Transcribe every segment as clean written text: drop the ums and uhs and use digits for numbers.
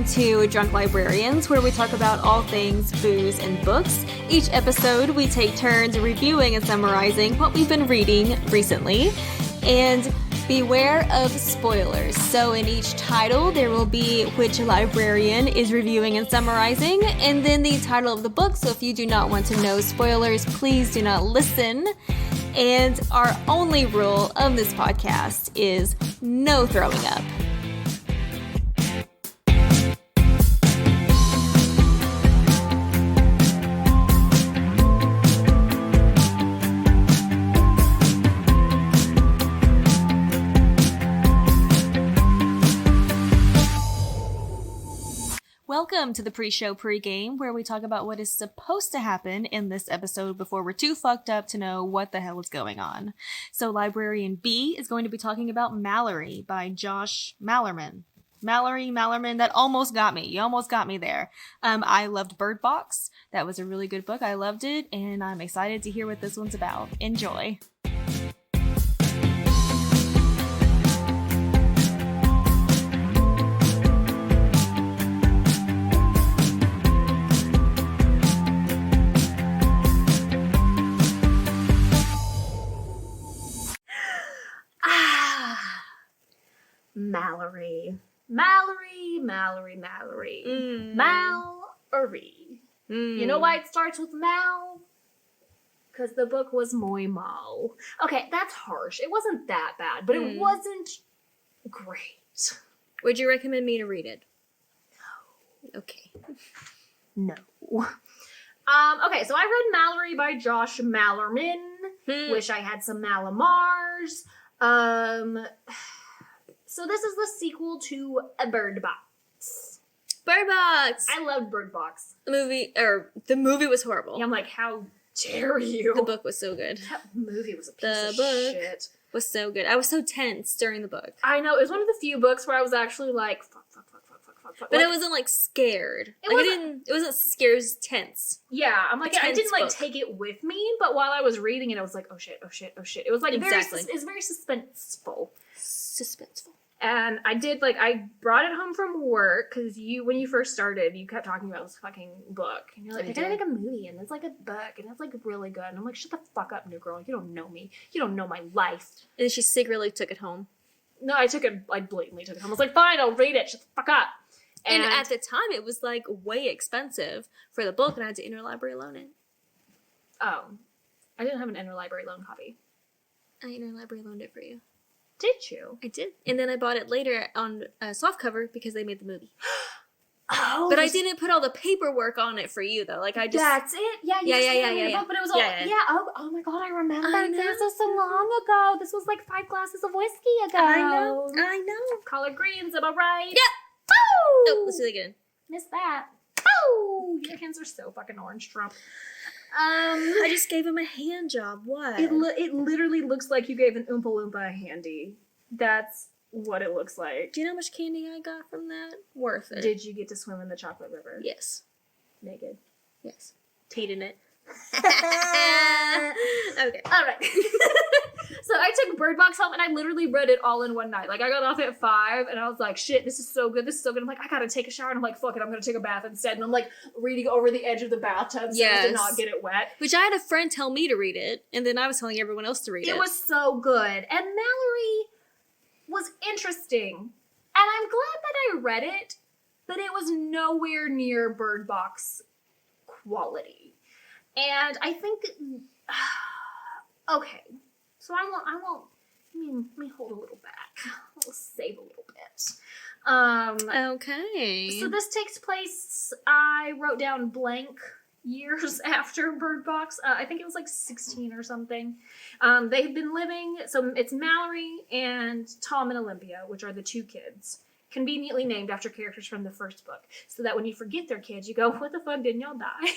welcome to Drunk Librarians, where we talk about all things booze and books. Each episode, we take turns reviewing and summarizing what we've been reading recently. And beware of spoilers. So in each title, there will be which librarian is reviewing and summarizing, and then the title of the book. So if you do not want to know spoilers, please do not listen. And our only rule of this podcast is no throwing up. Welcome to the pre-show pre-game, where we talk about what is supposed to happen in this episode before we're too fucked up to know what the hell is going on. So Librarian B is going to be talking about Malorie by Josh Malerman. Malerman, that almost got me. You almost got me there. I loved Bird Box. That was a really good book. I loved it, and I'm excited to hear what this one's about. Enjoy. Malorie. Malorie. You know why it starts with Mal? Because the book was Moi Mal. Okay, that's harsh. It wasn't that bad, but it wasn't great. Would you recommend me to read it? No. Okay. No. Okay, so I read Malorie by Josh Malerman. Wish I had some Malamars. So this is the sequel to Bird Box. Bird Box! I loved Bird Box. The movie was horrible. Yeah, I'm like, how dare you? The book was so good. That movie was a piece of shit. Was so good. I was so tense during the book. I know, it was one of the few books where I was actually like, fuck. But I wasn't like scared. It wasn't scared, it was tense. Yeah, I'm like, I didn't like take it with me, but while I was reading it, I was like, oh shit. It was like exactly. It was very suspenseful. Suspenseful. And I brought it home from work, because when you first started, you kept talking about this fucking book. And you're like, they're gonna make a movie, and it's like a book, and it's like really good. And I'm like, shut the fuck up, new girl. You don't know me. You don't know my life. And she secretly took it home. No, I blatantly took it home. I was like, fine, I'll read it. Shut the fuck up. And at the time, it was like way expensive for the book, and I had to interlibrary loan it. Oh. I didn't have an interlibrary loan copy. I interlibrary loaned it for you. Did you? I did. And then I bought it later on softcover because they made the movie. Oh. But I didn't put all the paperwork on it for you, though. Like, I just... That's it? Yeah, you just gave me the book, but it was all... Yeah. Oh my god, I remember. This was so long ago. This was like 5 glasses of whiskey ago. I know. Collard greens, am I right? Yeah. Oh, let's do it again. Missed that. Oh, your hands are so fucking orange, Trump. I just gave him a hand job. What? It literally looks like you gave an Oompa Loompa a handy. That's what it looks like. Do you know how much candy I got from that? Worth it. Did you get to swim in the chocolate river? Yes. Naked? Yes. Teed in it. Okay. All right. So I took Bird Box home and I literally read it all in one night. Like, I got off at 5 and I was like, shit, this is so good. I'm like, I gotta take a shower. And I'm like, fuck it, I'm gonna take a bath instead. And I'm like reading over the edge of the bathtub so as to not get it wet. Which I had a friend tell me to read it, and then I was telling everyone else to read it. It was so good. And Malorie was interesting. And I'm glad that I read it, but it was nowhere near Bird Box quality. And I think... okay. So I won't, let me hold a little back. I'll save a little bit. Okay. So this takes place, I wrote down blank years after Bird Box. I think it was like 16 or something. They had been living, so it's Malorie and Tom and Olympia, which are the 2 kids, conveniently named after characters from the first book. So that when you forget their kids, you go, what the fuck, didn't y'all die?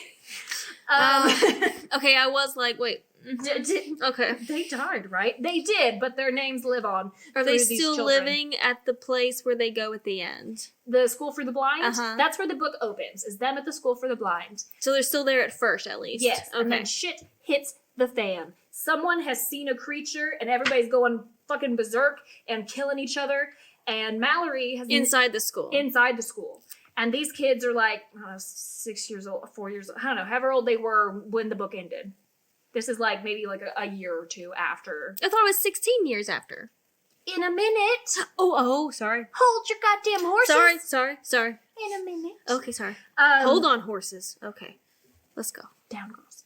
Okay, I was like, wait. Okay. They died, right? They did, but their names live on. Are they still living at the place where they go at the end? The School for the Blind? Uh-huh. That's where the book opens, is them at the School for the Blind. So they're still there at first, at least? Yes, okay. And then shit hits the fan. Someone has seen a creature, and everybody's going fucking berserk and killing each other, and Malorie has... Inside the school. Inside the school. And these kids are like, I don't know, 6 years old, 4 years old, I don't know, however old they were when the book ended. This is like maybe like a year or two after. I thought it was 16 years after. In a minute. Oh, sorry. Hold your goddamn horses. Sorry. In a minute. Okay, sorry. Hold on, horses. Okay. Let's go. Down, girls.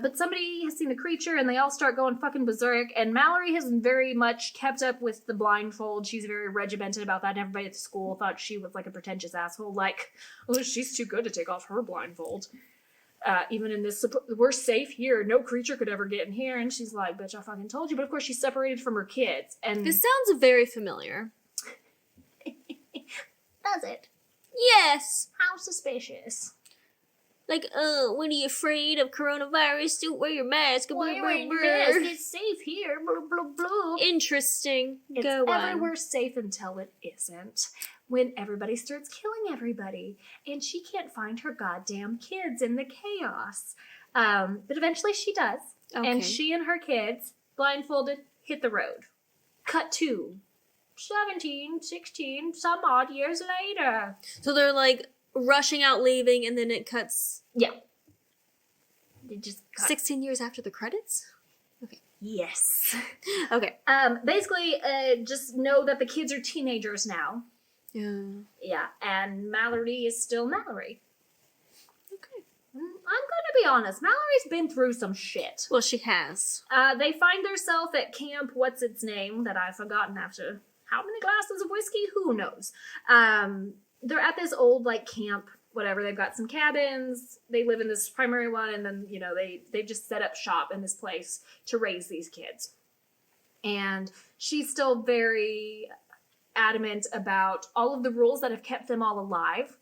But somebody has seen the creature and they all start going fucking berserk. And Malorie has very much kept up with the blindfold. She's very regimented about that. And everybody at the school thought she was like a pretentious asshole. Like, oh, she's too good to take off her blindfold. Even in this, we're safe here. No creature could ever get in here. And she's like, bitch, I fucking told you. But of course she's separated from her kids. And this sounds very familiar. Does it? Yes. How suspicious. Like, when are you afraid of coronavirus? Don't wear your mask. Wear your mask. It's safe here. Blah, blah, blah. Interesting. It's Go on. everywhere safe until it isn't. When everybody starts killing everybody. And she can't find her goddamn kids in the chaos. But eventually she does. Okay. And she and her kids, blindfolded, hit the road. Cut to 17, 16, some odd years later. So they're like rushing out, leaving, and then it cuts. Yeah. It just cut. 16 years after the credits? Okay. Yes. Okay. Basically, just know that the kids are teenagers now. Yeah. Yeah, and Malorie is still Malorie. Okay. I'm gonna be honest, Malorie's been through some shit. Well, she has. They find themselves at camp, what's its name, that I've forgotten after how many glasses of whiskey? Who knows? They're at this old, like, camp, whatever. They've got some cabins. They live in this primary one, and then, you know, they've just set up shop in this place to raise these kids. And she's still very adamant about all of the rules that have kept them all alive.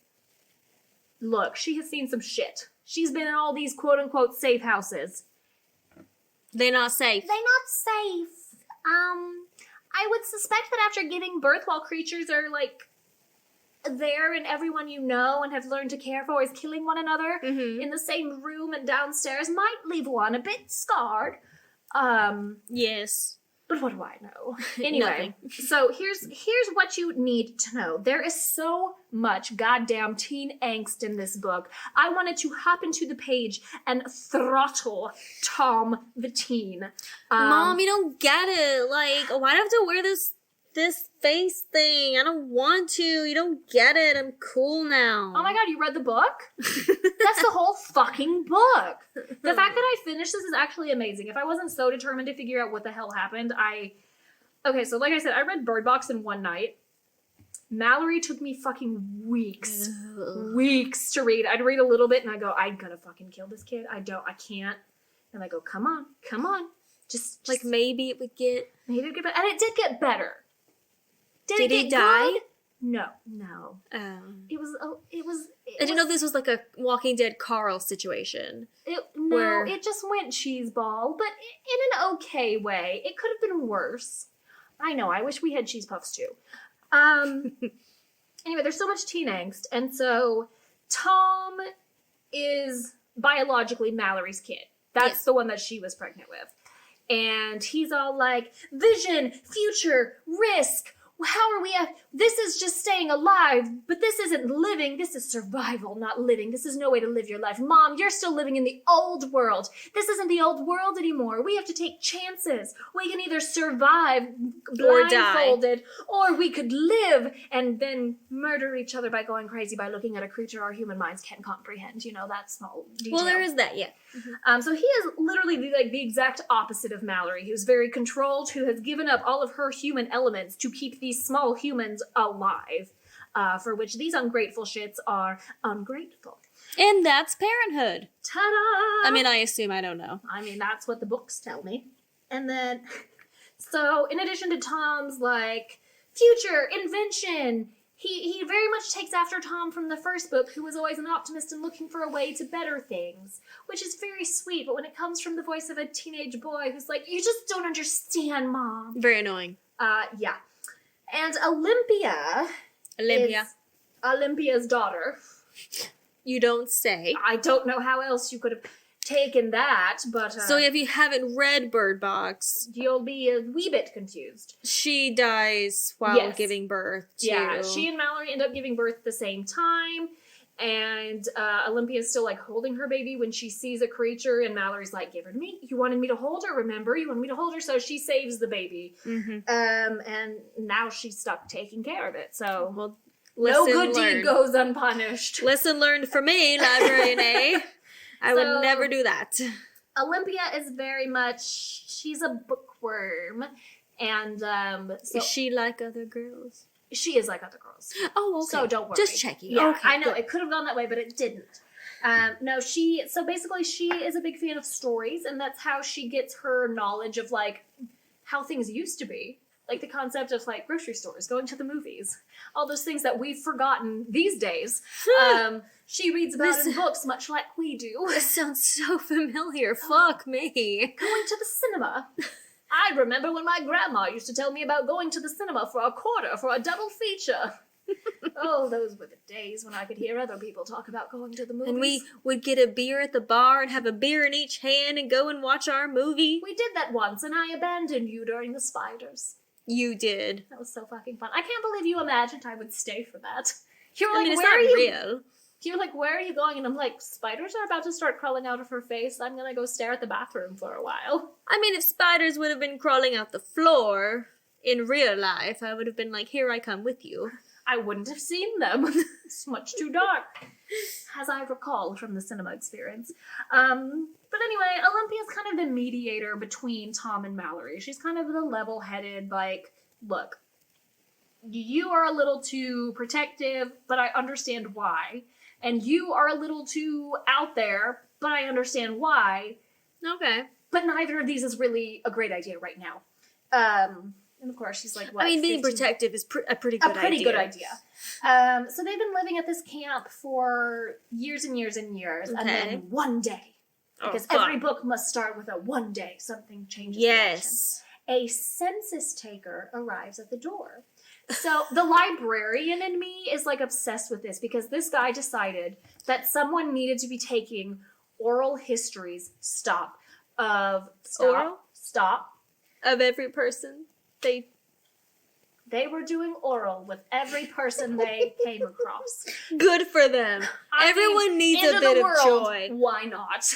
Look, she has seen some shit. She's been in all these quote-unquote safe houses. They're not safe. They're not safe. I would suspect that after giving birth, while creatures are, like, there and everyone you know and have learned to care for is killing one another in the same room and downstairs, might leave one a bit scarred. Yes. But what do I know? Anyway, so here's what you need to know. There is so much goddamn teen angst in this book. I wanted to hop into the page and throttle Tom the teen. Mom, you don't get it. Like, why do I have to wear this face thing? I don't want to. You don't get it. I'm cool now. Oh my god, you read the book? That's the whole fucking book. The fact that I finished this is actually amazing. If I wasn't so determined to figure out what the hell happened, Okay, so like I said, I read Bird Box in one night. Malorie took me fucking weeks to read. I'd read a little bit and I go, I'm gonna fucking kill this kid. I can't. And I go, come on. Just like maybe it would get... Maybe it would get better. And it did get better. Did he die? Good? No. It was. I didn't know this was like a Walking Dead Carl situation. It just went cheeseball, but in an okay way. It could have been worse. I know. I wish we had cheese puffs too. Anyway, there's so much teen angst, and so Tom is biologically Malorie's kid. That's the one that she was pregnant with, and he's all like, vision, future, risk. How are we this is just staying alive, but this isn't living. This is survival, not living. This is no way to live your life. Mom, you're still living in the old world. This isn't the old world anymore. We have to take chances. We can either survive blindfolded, or we could live and then murder each other by going crazy by looking at a creature our human minds can't comprehend. You know, that small detail. Well, there is that, yeah. So he is literally the exact opposite of Malorie, who's very controlled, who has given up all of her human elements to keep these small humans alive, for which these ungrateful shits are ungrateful. And that's parenthood. Ta-da! I mean, I assume, I don't know. I mean, that's what the books tell me. And then, so in addition to Tom's, like, future, invention, he very much takes after Tom from the first book, who was always an optimist and looking for a way to better things, which is very sweet, but when it comes from the voice of a teenage boy who's like, you just don't understand, Mom. Very annoying. Yeah. And Olympia. Is Olympia's daughter. You don't say. I don't know how else you could have... taken that, but... so if you haven't read Bird Box... You'll be a wee bit confused. She dies while giving birth to... Yeah, she and Malorie end up giving birth at the same time, and Olympia's still, like, holding her baby when she sees a creature, and Malorie's like, give her to me. You wanted me to hold her, remember? You wanted me to hold her, so she saves the baby. And now she's stuck taking care of it, so... Well, no good deed goes unpunished. Lesson learned for me, Librarian A. I would never do that. Olympia is very much, she's a bookworm. And so is she like other girls? She is like other girls. Oh, okay. So don't worry. Just checking. Yeah, okay, I know. good. It could have gone that way, but it didn't. No, so basically she is a big fan of stories, and that's how she gets her knowledge of, like, how things used to be. Like the concept of, like, grocery stores, going to the movies, all those things that we've forgotten these days. She reads about in books, much like we do. This sounds so familiar. Fuck me. Going to the cinema. I remember when my grandma used to tell me about going to the cinema for a quarter for a double feature. Oh, those were the days when I could hear other people talk about going to the movies. And we would get a beer at the bar and have a beer in each hand and go and watch our movie. We did that once, and I abandoned you during the spiders. You did. That was so fucking fun. I can't believe you imagined I would stay for that. You were like, it's where not are you? real. You were like, where are you going? And I'm like, spiders are about to start crawling out of her face. I'm gonna go stare at the bathroom for a while. I mean, if spiders would have been crawling out the floor in real life, I would have been like, here I come with you. I wouldn't have seen them. It's much too dark, as I recall from the cinema experience. But anyway, Olympia's kind of the mediator between Tom and Malorie. She's kind of the level-headed, like, look, you are a little too protective, but I understand why. And you are a little too out there, but I understand why. Okay. But neither of these is really a great idea right now. And of course, she's like, what? I mean, being 15? protective is a pretty good idea. A pretty good idea. So they've been living at this camp for years and years and years. Okay. And then one day, because every book must start with a one day, something changes. Yes. A census taker arrives at the door. So the librarian in me is like obsessed with this because this guy decided that someone needed to be taking oral histories. Of every person. They were doing oral with every person they came across. Good for them. Everyone needs a bit of joy. Why not?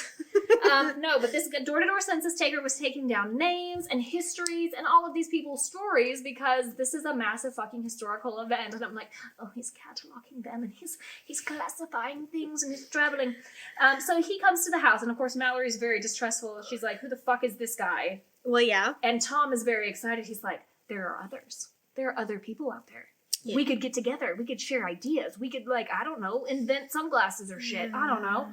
No, but this door-to-door census taker was taking down names and histories and all of these people's stories because this is a massive fucking historical event. And I'm like, oh, he's cataloging them and he's classifying things and he's traveling. So he comes to the house, and of course Malorie's very distrustful. She's like, who the fuck is this guy? Well, yeah. And Tom is very excited. He's like, there are others. There are other people out there. Yeah. We could get together. We could share ideas. We could, like, I don't know, invent sunglasses or shit. I don't know.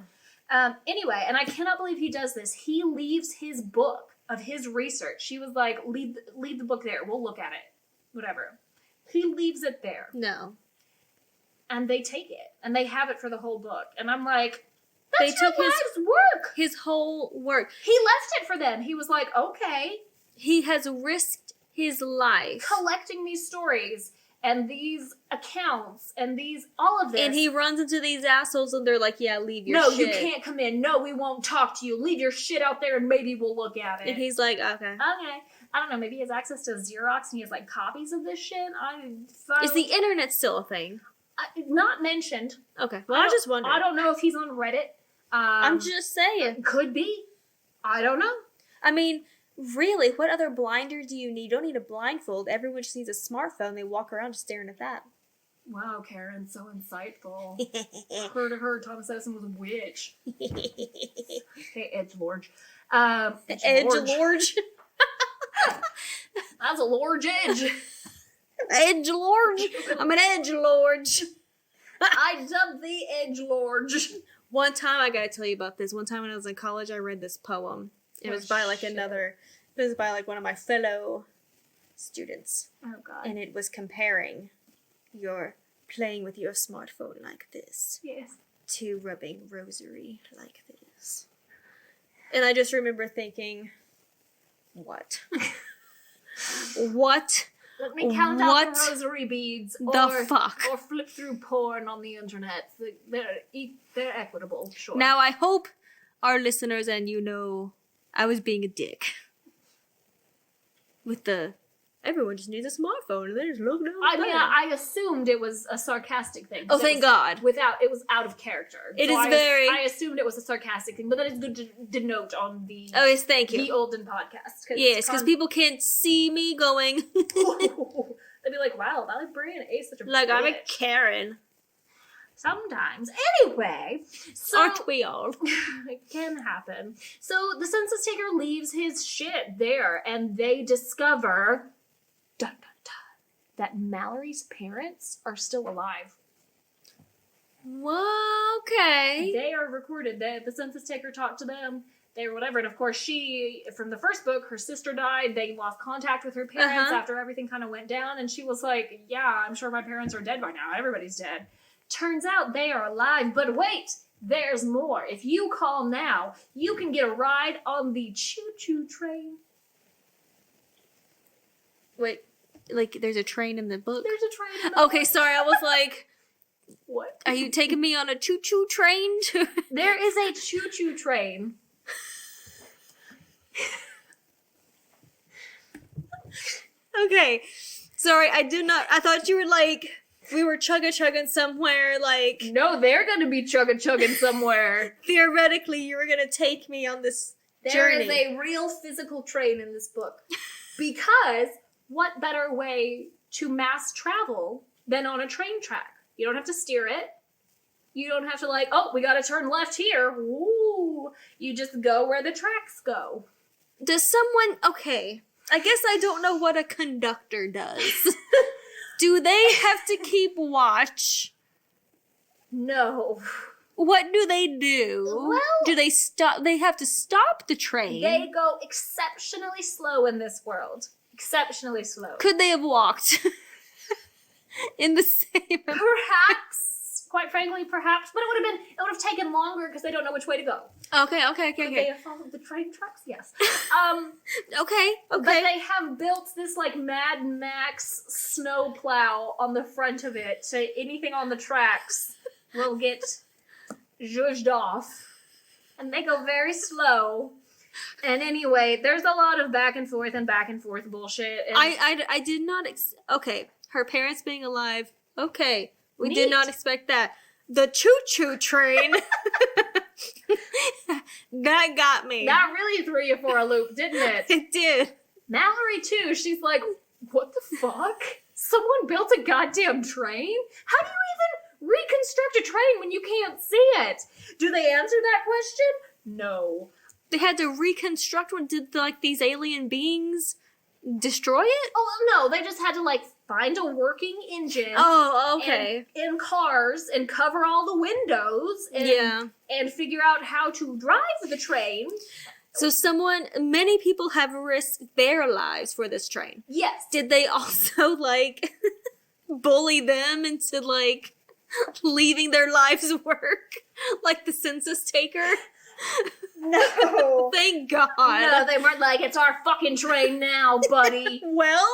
Anyway, and I cannot believe he does this. He leaves his book of his research. She was like, leave the book there. We'll look at it. Whatever. He leaves it there. No. And they take it. And they have it for the whole book. And I'm like, that's they took your life's work. His whole work. He left it for them. He was like, okay. He has risked his life collecting these stories and these accounts and all of this. And he runs into these assholes and they're like, yeah, leave your shit. No, you can't come in. No, we won't talk to you. Leave your shit out there and maybe we'll look at it. And he's like, okay. Okay. I don't know, maybe he has access to Xerox and he has, like, copies of this shit. Is the internet still a thing? Not mentioned. Okay. Well, I just wondered. I don't know if he's on Reddit. I'm just saying. Could be. I don't know. I mean, really, what other blinder do you need? You don't need a blindfold. Everyone just needs a smartphone. They walk around just staring at that. Wow, Karen, so insightful. Heard Thomas Edison was a witch. Hey, Edgelord. Edgelord? That's a large edge. Edgelord? I'm an edgelord. I dubbed the edgelord. One time, I gotta tell you about this. One time when I was in college, I read this poem. It was by one of my fellow students. Oh, God. And it was comparing your playing with your smartphone like this. Yes. To rubbing rosary like this. And I just remember thinking, what? What? Let me count out the rosary beads. The fuck? Or flip through porn on the internet. They're equitable, sure. Now, I hope our listeners and I was being a dick. With everyone just needs a smartphone and they just look down. I assumed it was a sarcastic thing. Oh, thank God. It was out of character. I assumed it was a sarcastic thing, but that is good to denote on the... Oh, yes, thank you. The Olden podcast. Yes, because people can't see me going... They'd be like, wow, that Librarian A is such a like, bitch. I'm a Karen. Sometimes. Anyway. So, aren't we all? It can happen. So the census taker leaves his shit there, and they discover... Dun, dun, dun, that Malorie's parents are still alive. Well, okay. They are recorded. The census taker talked to them. They were whatever. And of course, from the first book, her sister died. They lost contact with her parents after everything kind of went down. And she was like, yeah, I'm sure my parents are dead by now. Everybody's dead. Turns out they are alive. But wait, there's more. If you call now, you can get a ride on the choo-choo train. Wait, like there's a train in the book? There's a train in the book. Okay, sorry, I was like... What? Are you taking me on a choo-choo train? There is a choo-choo train. Okay. Sorry, I thought you were like... We were chugga-chugging somewhere, like... No, they're gonna be chugga-chugging somewhere. Theoretically, you were gonna take me on this journey. There is a real physical train in this book. Because what better way to mass travel than on a train track? You don't have to steer it. You don't have to like, oh, we gotta turn left here. Ooh. You just go where the tracks go. Does someone... Okay. I guess I don't know what a conductor does. Do they have to keep watch? No. What do they do? Well... Do they stop... They have to stop the train. They go exceptionally slow in this world. Exceptionally slow. Could they have walked? In the same... Perhaps. Quite frankly, perhaps. But it would have taken longer because they don't know which way to go. Okay. Could they have followed the train tracks? Yes. Okay. But they have built this like Mad Max snow plow on the front of it, so anything on the tracks will get zhuzhed off. And they go very slow. And anyway, there's a lot of back and forth bullshit. And I did not... Okay. Her parents being alive. Okay. We did not expect that. The choo-choo train. That got me. That really threw you for a loop, didn't it? It did. Malorie, too, she's like, what the fuck? Someone built a goddamn train? How do you even reconstruct a train when you can't see it? Do they answer that question? No. They had to reconstruct one. Did, like, these alien beings destroy it? Oh, no. They just had to, like, find a working engine. Oh, okay. In cars and cover all the windows. And figure out how to drive the train. So many people have risked their lives for this train. Yes. Did they also, like, bully them into, like, leaving their lives work? Like the census taker? No. Thank God. No, they weren't like, it's our fucking train now, buddy. Well?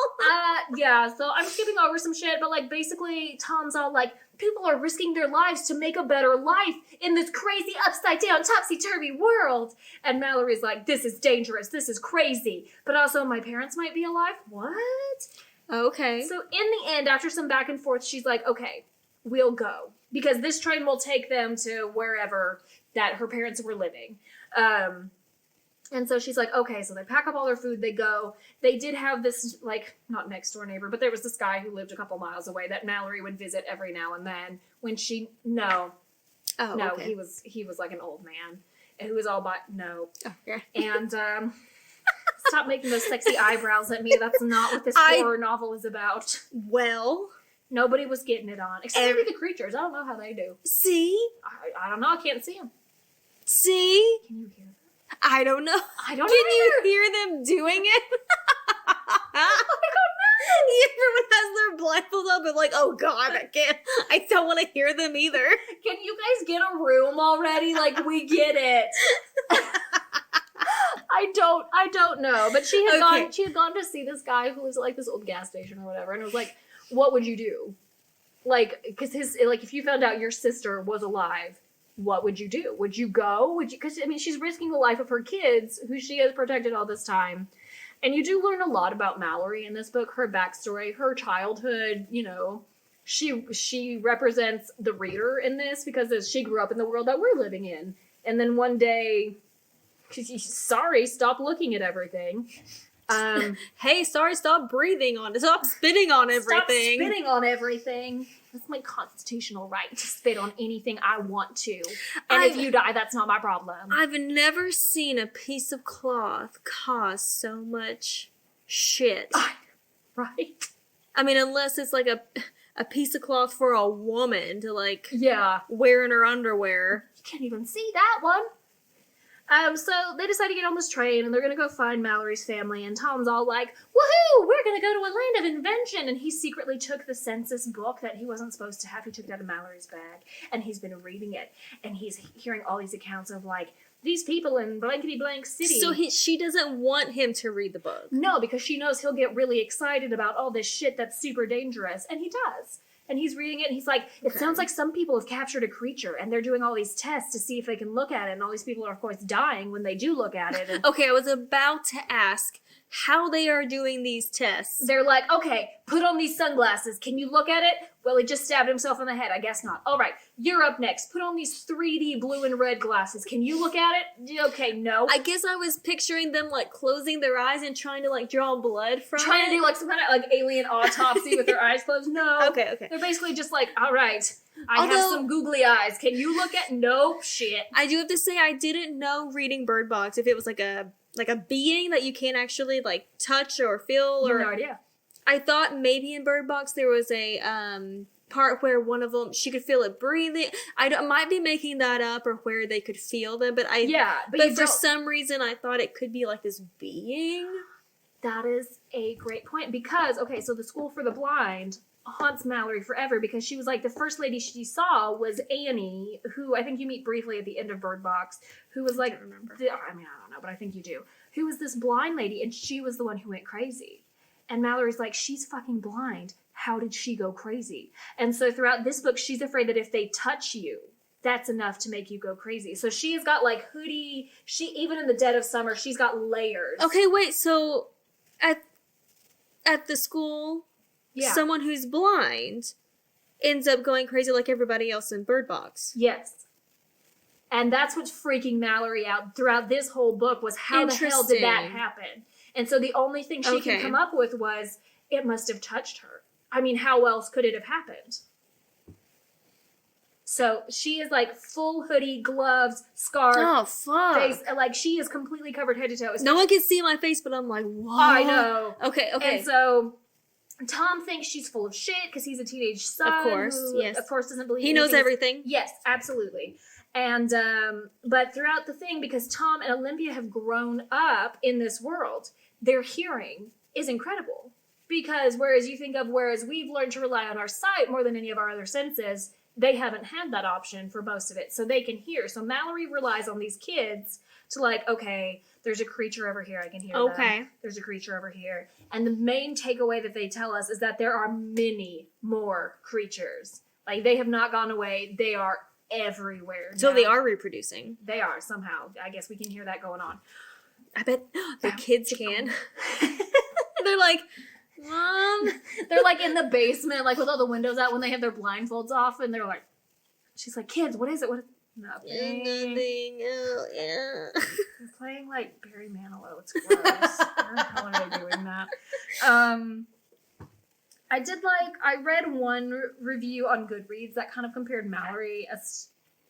Yeah, so I'm skipping over some shit, but, like, basically, Tom's all like, people are risking their lives to make a better life in this crazy, upside-down, topsy-turvy world. And Malorie's like, this is dangerous, this is crazy. But also, my parents might be alive? What? Okay. So in the end, after some back and forth, she's like, okay, we'll go. Because this train will take them to wherever that her parents were living. And so she's like, okay, so they pack up all their food, they go. They did have this, like, not next door neighbor, but there was this guy who lived a couple miles away that Malorie would visit every now and then when Okay. he was like an old man. And who was all by, Okay. And, stop making those sexy eyebrows at me. That's not what this horror novel is about. Well... Nobody was getting it on. Except maybe the creatures. I don't know how they do. See? I don't know. I can't see them. See? Can you hear them? I don't know. I don't know. Can you hear them doing it? I don't know. Everyone has their blindfolds up and like, oh God, I don't want to hear them either. Can you guys get a room already? Like, we get it. I don't know. But she had gone to see this guy who was at like this old gas station or whatever, and it was like, what would you do? Like, because if you found out your sister was alive, what would you do? Would you go? Would you? Because I mean, she's risking the life of her kids, who she has protected all this time. And you do learn a lot about Malorie in this book, her backstory, her childhood. You know, she represents the reader in this because she grew up in the world that we're living in, and then one day, sorry, stop looking at everything. Hey, sorry, stop breathing on it. Stop spitting on everything. Stop spitting on everything. That's my constitutional right to spit on anything I want to. And if you die, that's not my problem. I've never seen a piece of cloth cause so much shit. Right? I mean, unless it's like a piece of cloth for a woman to yeah, wear in her underwear. You can't even see that one. So they decide to get on this train, and they're gonna go find Malorie's family, and Tom's all like, woohoo, we're gonna go to a land of invention, and he secretly took the census book that he wasn't supposed to have. He took it out of Malorie's bag, and he's been reading it, and he's hearing all these accounts of, these people in blankety-blank city. So she doesn't want him to read the book. No, because she knows he'll get really excited about all this shit that's super dangerous, and he does. And he's reading it, and he's like, it sounds like some people have captured a creature, and they're doing all these tests to see if they can look at it, and all these people are, of course, dying when they do look at it. And okay, I was about to ask how they are doing these tests. They're like, okay, put on these sunglasses. Can you look at it? Well, he just stabbed himself in the head. I guess not. All right, you're up next. Put on these 3D blue and red glasses. Can you look at it? Okay, no. I guess I was picturing them, closing their eyes and trying to, draw blood from it. Trying to do, some kind of, alien autopsy with their eyes closed. No. Okay. They're basically just all right, I have some googly eyes. Can you look at? Nope, shit. I do have to say, I didn't know reading Bird Box if it was, a being that you can't actually, touch or feel. You have no idea. I thought maybe in Bird Box there was a, part where one of them, she could feel it breathing. I might be making that up, or where they could feel them, but for some reason I thought it could be this being. That is a great point, because, okay, so the School for the Blind haunts Malorie forever, because she was the first lady she saw was Annie, who I think you meet briefly at the end of Bird Box, who was I remember. I mean, I don't know, but I think you do. Who was this blind lady, and she was the one who went crazy. And Malorie's she's fucking blind. How did she go crazy? And so throughout this book, she's afraid that if they touch you, that's enough to make you go crazy. So she has got hoodie. Even in the dead of summer, she's got layers. Okay, wait. So at the school, someone who's blind ends up going crazy like everybody else in Bird Box. Yes. And that's what's freaking Malorie out throughout this whole book, was how the hell did that happen? And so the only thing she can come up with was, it must have touched her. I mean, how else could it have happened? So she is full hoodie, gloves, scarf. Oh, fuck. Face, she is completely covered head to toe. No one can see my face, but I'm what? I know. Okay. And so Tom thinks she's full of shit because he's a teenage son. Of course, who, yes. Of course, doesn't believe he knows everything. Yes, absolutely. And, but throughout the thing, because Tom and Olympia have grown up in this world, their hearing is incredible. Because whereas we've learned to rely on our sight more than any of our other senses, they haven't had that option for most of it. So they can hear. So Malorie relies on these kids to okay, there's a creature over here, I can hear them. There's a creature over here. And the main takeaway that they tell us is that there are many more creatures. They have not gone away. They are everywhere now. So they are reproducing. They are, somehow. I guess we can hear that going on. I bet the kids can. They're Mom. They're in the basement, with all the windows out when they have their blindfolds off, and they're she's kids, what is it? What? Nothing. Nothing. Oh, yeah. They're playing Barry Manilow. It's gross. How are they doing that? I read one review on Goodreads that kind of compared Malorie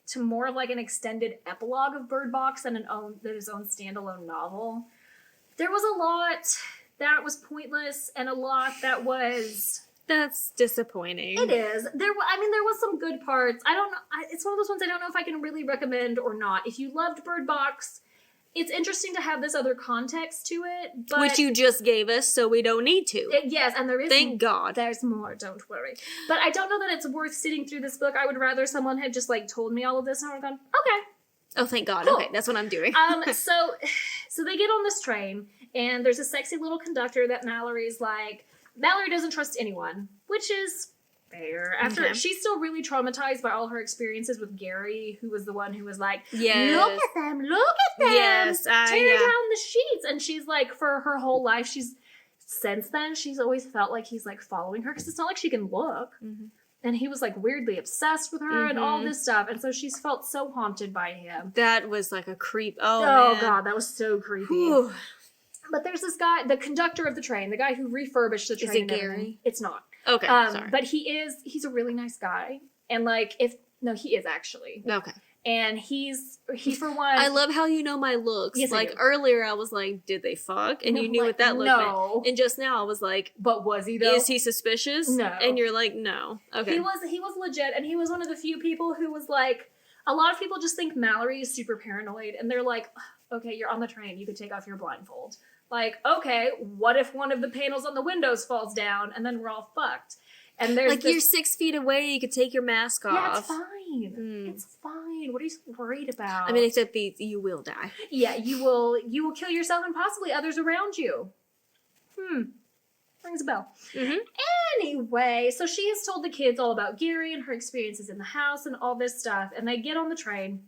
to more of an extended epilogue of Bird Box than his own standalone novel. There was a lot that was pointless and a lot that was... That's disappointing. It is. There was some good parts. I don't know. It's one of those ones I don't know if I can really recommend or not. If you loved Bird Box, it's interesting to have this other context to it. But which you just gave us, so we don't need to. Yes, and there is... Thank God. There's more, don't worry. But I don't know that it's worth sitting through this book. I would rather someone had just, told me all of this and I would have gone, okay. Oh, thank God. Cool. Okay, that's what I'm doing. So they get on this train, and there's a sexy little conductor that Malorie's Mallorie doesn't trust anyone, which is fair. After she's still really traumatized by all her experiences with Gary, who was the one who was like, yes. look at them, yes, tear down the sheets. And she's like, for her whole life, since then, she's always felt like he's like following her, because it's not like she can look. Mm-hmm. And he was like weirdly obsessed with her and all this stuff. And so she's felt so haunted by him. That was like a creep. Oh man. God, that was so creepy. Whew. But there's this guy, the conductor of the train, the guy who refurbished the train. Is it Gary? It's not. Okay, sorry. But he's a really nice guy. And like, he is actually. Okay. And he for one. I love how you know my looks. Yes, like earlier I was like, did they fuck? And you knew like, what that look meant. And just now I was like, but was he though? Is he suspicious? No. And you're like, no. Okay. He was legit, and he was one of the few people who was like, a lot of people just think Malorie is super paranoid, and they're like, okay, you're on the train, you could take off your blindfold. Like, okay, what if one of the panels on the windows falls down, and then we're all fucked? And there's you're 6 feet away, you could take your mask off. Yeah, it's fine. It's fine. What are you worried about? I mean, except you will die. Yeah, you will kill yourself and possibly others around you. Rings a bell. Mm-hmm. Anyway, so she has told the kids all about Gary and her experiences in the house and all this stuff, and they get on the train,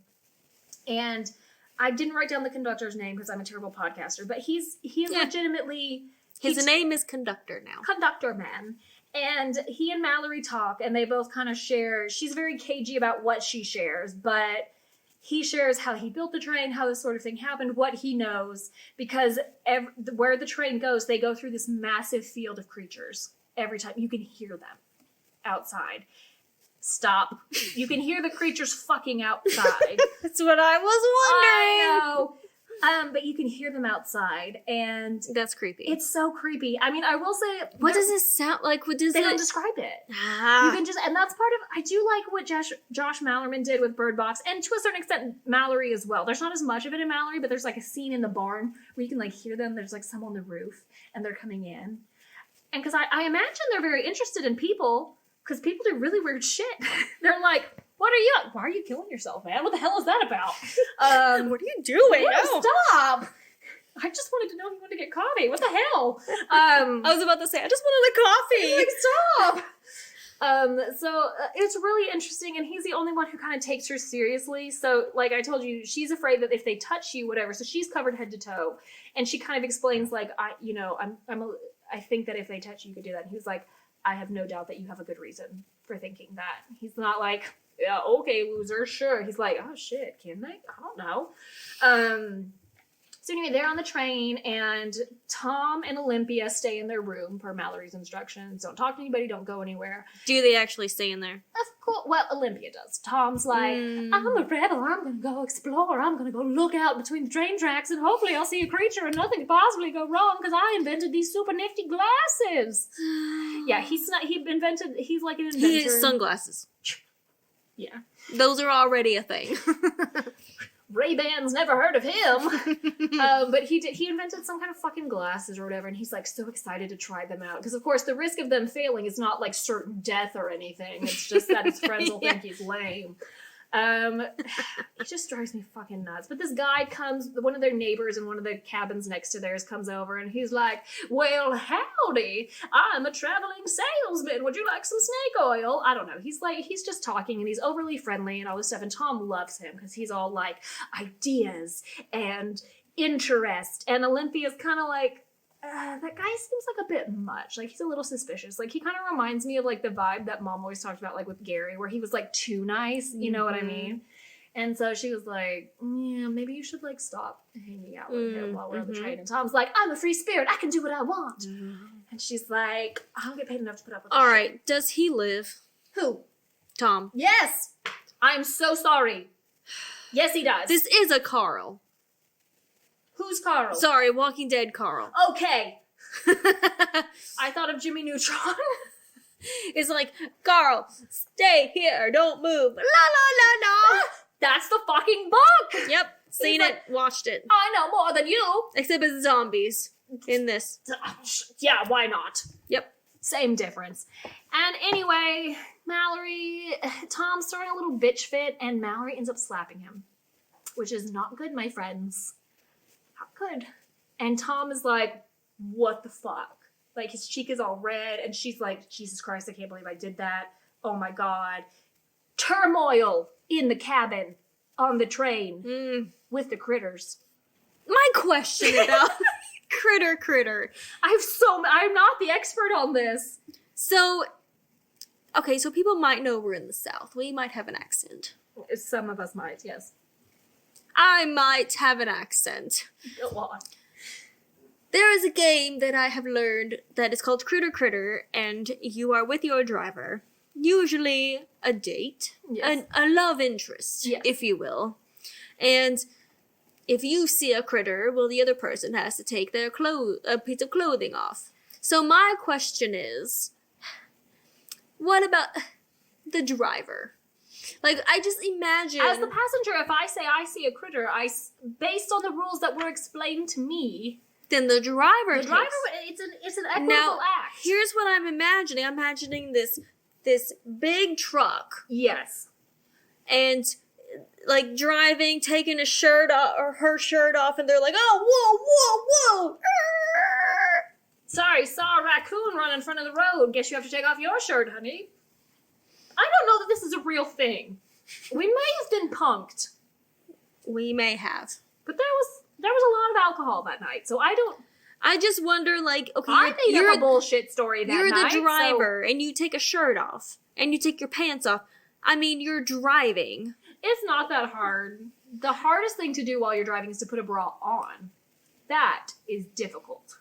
and I didn't write down the conductor's name because I'm a terrible podcaster, but he's legitimately... His name is Conductor now. Conductor Man. And he and Malorie talk, and they both kind of share. She's very cagey about what she shares, but he shares how he built the train, how this sort of thing happened, what he knows, because where the train goes, they go through this massive field of creatures. Every time you can hear them outside. Stop. You can hear the creatures fucking outside. That's what I was wondering. I know. But you can hear them outside, and that's creepy. It's so creepy. I mean, I will say, what does it sound like? What does they don't describe it? You can just, and that's part of. I do like what Josh Malerman did with Bird Box, and to a certain extent, Malorie as well. There's not as much of it in Malorie, but there's like a scene in the barn where you can like hear them. There's like some on the roof, and they're coming in, and because I imagine they're very interested in people, because people do really weird shit. They're like, why are you killing yourself, man? What the hell is that about? What are you doing? Stop! I just wanted to know if you wanted to get coffee. What the hell? I was about to say, I just wanted a coffee. Like, stop! So it's really interesting, and he's the only one who kind of takes her seriously. So, like I told you, she's afraid that if they touch you, whatever. So she's covered head to toe, and she kind of explains, like, I think that if they touch you, you could do that. And he's like, I have no doubt that you have a good reason for thinking that. He's not like, yeah, okay, loser, sure. He's like, oh shit, can they? I don't know. So anyway, they're on the train, and Tom and Olympia stay in their room per Malorie's instructions. Don't talk to anybody, don't go anywhere. Do they actually stay in there? Of course. Well, Olympia does. Tom's like, I'm a rebel, I'm gonna go explore, I'm gonna go look out between the train tracks, and hopefully I'll see a creature and nothing could possibly go wrong because I invented these super nifty glasses. Yeah, he's like an inventor. He has sunglasses. Yeah. Those are already a thing. Ray-Ban's never heard of him. But he invented some kind of fucking glasses or whatever, and he's like so excited to try them out. Because of course the risk of them failing is not like certain death or anything. It's just that his friends will think he's lame. It just drives me fucking nuts. But this guy comes, one of their neighbors in one of the cabins next to theirs comes over, and he's like, well, howdy, I'm a traveling salesman. Would you like some snake oil? I don't know. He's just talking, and he's overly friendly and all this stuff, and Tom loves him because he's all like ideas and interest, and Olympia's kind of like, that guy seems like a bit much. Like, he's a little suspicious. Like, he kind of reminds me of, like, the vibe that Mom always talked about, like, with Gary, where he was, like, too nice. You know what I mean? And so she was like, yeah, maybe you should, like, stop hanging out with him while we're on the train. And Tom's like, I'm a free spirit. I can do what I want. And she's like, I don't get paid enough to put up with this. All right. Does he live? Who? Tom. Yes! I'm so sorry. Yes, he does. This is a Carl. Who's Carl? Sorry, Walking Dead Carl. Okay. I thought of Jimmy Neutron. It's like, Carl, stay here, don't move. La la la la. That's the fucking book. Yep, seen it, watched it. I know more than you. Except it's zombies in this. Yeah, why not? Yep. Same difference. And anyway, Tom's throwing a little bitch fit, and Malorie ends up slapping him. Which is not good, my friends. Not good. And Tom is like, what the fuck? Like, his cheek is all red, and she's like, Jesus Christ, I can't believe I did that. Oh my God. Turmoil in the cabin on the train with the critters. My question about critter. I'm not the expert on this. So, okay, so people might know we're in the South. We might have an accent. Some of us might, yes. I might have an accent. Go on. There is a game that I have learned that is called Critter, and you are with your driver. Usually a date, Yes. a love interest, Yes. if you will. And if you see a critter, well, the other person has to take their a piece of clothing off. So my question is, what about the driver? Like, I just imagine... As the passenger, if I say I see a critter, based on the rules that were explained to me... Then the driver it's an equitable now, act. Here's what I'm imagining. I'm imagining this big truck. Yes. And, like, driving, taking his shirt off, or her shirt off, and they're like, oh, whoa. Sorry, saw a raccoon run in front of the road. Guess you have to take off your shirt, honey. I don't know that this is a real thing. We may have been punked. We may have. But there was a lot of alcohol that night, so I just wonder, like, okay, I made up a bullshit story that you're night. You're the driver, and you take a shirt off, and you take your pants off. I mean, you're driving. It's not that hard. The hardest thing to do while you're driving is to put a bra on. That is difficult.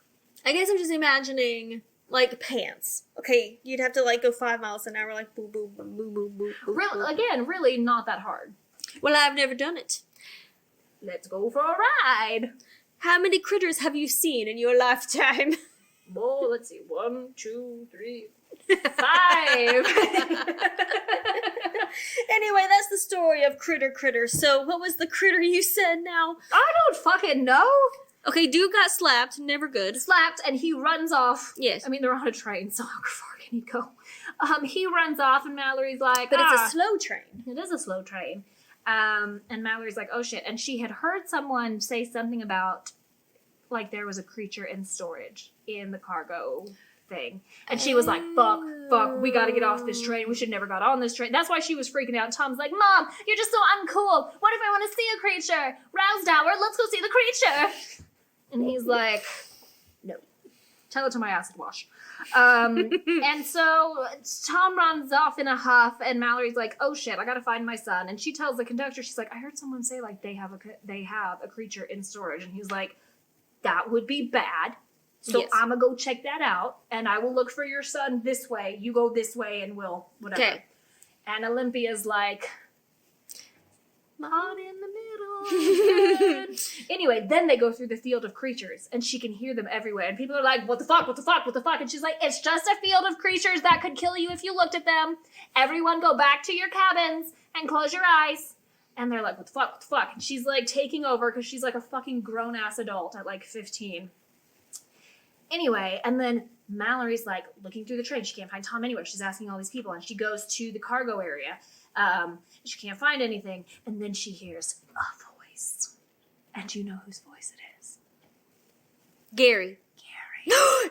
I guess I'm just imagining, like, pants. Okay, you'd have to, like, go 5 miles an hour, like, boo, boo, boo, boo, boo, boo. Really not that hard. Well, I've never done it. Let's go for a ride. How many critters have you seen in your lifetime? Well, let's see. 1, 2, 3, 5. Anyway, that's the story of Critter. So, what was the critter you said now? I don't fucking know. Okay, dude got slapped. Never good. Slapped, and he runs off. Yes. I mean, they're on a train, so how far can he go? He runs off, and Malorie's like, But it's a slow train. It is a slow train. And Malorie's like, oh shit. And she had heard someone say something about, like, there was a creature in storage in the cargo thing. And she was like, fuck, we gotta get off this train. We should never got on this train. That's why she was freaking out. And Tom's like, Mom, you're just so uncool. What if I want to see a creature? Roused hour, let's go see the creature. And he's like, no. Tell it to my acid wash. And so Tom runs off in a huff, and Malorie's like, oh shit, I gotta find my son. And she tells the conductor, she's like, I heard someone say, like, they have a creature in storage. And he's like, that would be bad. So yes. I'm gonna go check that out, and I will look for your son this way. You go this way, and we'll whatever. Okay. And Olympia's like, not in the middle. Anyway, then they go through the field of creatures, and she can hear them everywhere. And people are like, what the fuck? And she's like, it's just a field of creatures that could kill you if you looked at them. Everyone go back to your cabins and close your eyes. And they're like, what the fuck? And she's like taking over because she's like a fucking grown-ass adult at like 15. Anyway, and then Malorie's like looking through the train. She can't find Tom anywhere. She's asking all these people, and she goes to the cargo area. She can't find anything. And then she hears a voice. And you know whose voice it is? Gary.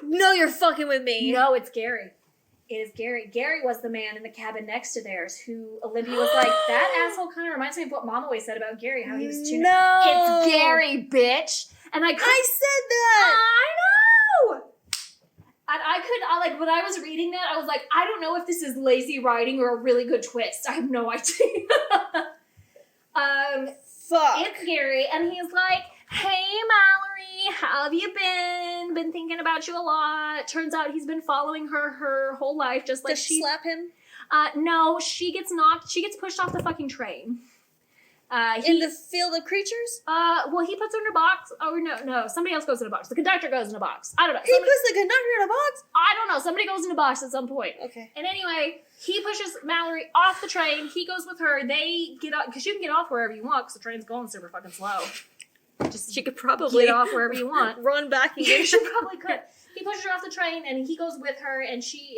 No, you're fucking with me. No, it's Gary. It is Gary. Gary was the man in the cabin next to theirs who Olympia was like, that asshole kind of reminds me of what Mom always said about Gary, how he was too... No. It's Gary, bitch. And I said that. I know. And I when I was reading that, I was like, I don't know if this is lazy writing or a really good twist. I have no idea. Fuck. It's Gary, and he's like, hey, Malorie, how have you been? Been thinking about you a lot. Turns out he's been following her whole life, just like Does she slap him? No, she gets pushed off the fucking train. In the field of creatures? Well, he puts her in a box. Oh, no, somebody else goes in a box. The conductor goes in a box. I don't know. He puts the conductor in a box? I don't know. Somebody goes in a box at some point. Okay. And anyway, he pushes Malorie off the train. He goes with her. They get off, because you can get off wherever you want, because the train's going super fucking slow. She could probably get off wherever you want. Run back and get. She probably could. He pushes her off the train, and he goes with her, and she's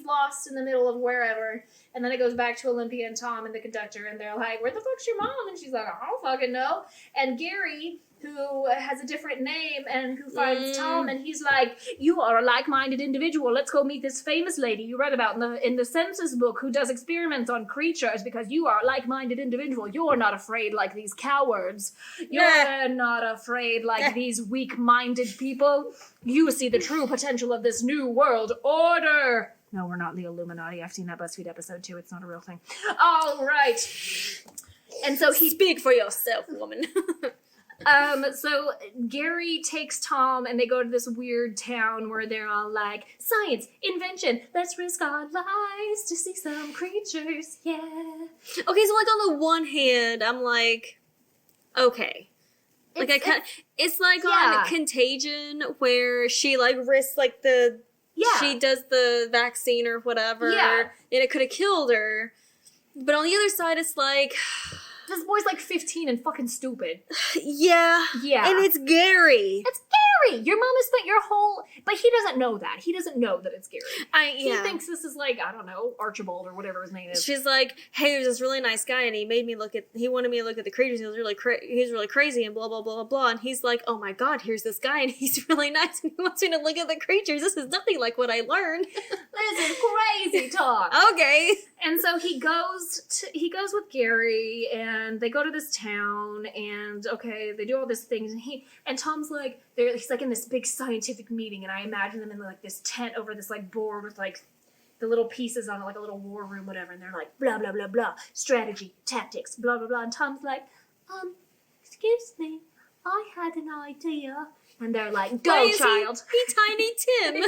lost in the middle of wherever. And then it goes back to Olympia and Tom and the conductor, and they're like, "Where the fuck's your mom?" And she's like, "I don't fucking know." And Gary who has a different name and who finds Tom, and he's like, you are a like-minded individual. Let's go meet this famous lady you read about in the census book who does experiments on creatures because you are a like-minded individual. You're not afraid like these cowards. You're not afraid like these weak-minded people. You see the true potential of this new world order. No, we're not the Illuminati. I've seen that BuzzFeed episode too. It's not a real thing. All right. And so he... Speak for yourself, woman. So Gary takes Tom and they go to this weird town where they're all like, science, invention, let's risk our lives to see some creatures, yeah. Okay, so like on the one hand, I'm like, okay. Like it's like on Contagion where she like risks like she does the vaccine or whatever, and it could have killed her. But on the other side, it's like... This boy's like 15 and fucking stupid. Yeah. And it's Gary. It's Gary! Your mom has spent your whole... But he doesn't know that. He doesn't know that it's Gary. He thinks this is like, I don't know, Archibald or whatever his name is. She's like, hey, there's this really nice guy and he wanted me to look at the creatures. He was really crazy and blah, blah, blah, blah, blah. And he's like, oh my God, here's this guy and he's really nice and he wants me to look at the creatures. This is nothing like what I learned. This is crazy talk. Okay. And so he goes with Gary and they go to this town and they do all these things and Tom's like, he's like in this big scientific meeting and I imagine them in like this tent over this like board with like the little pieces on it, like a little war room, whatever, and they're like blah blah blah blah, strategy, tactics, blah blah blah, and Tom's like, excuse me, I had an idea. And they're like, go, child. He Tiny Tim.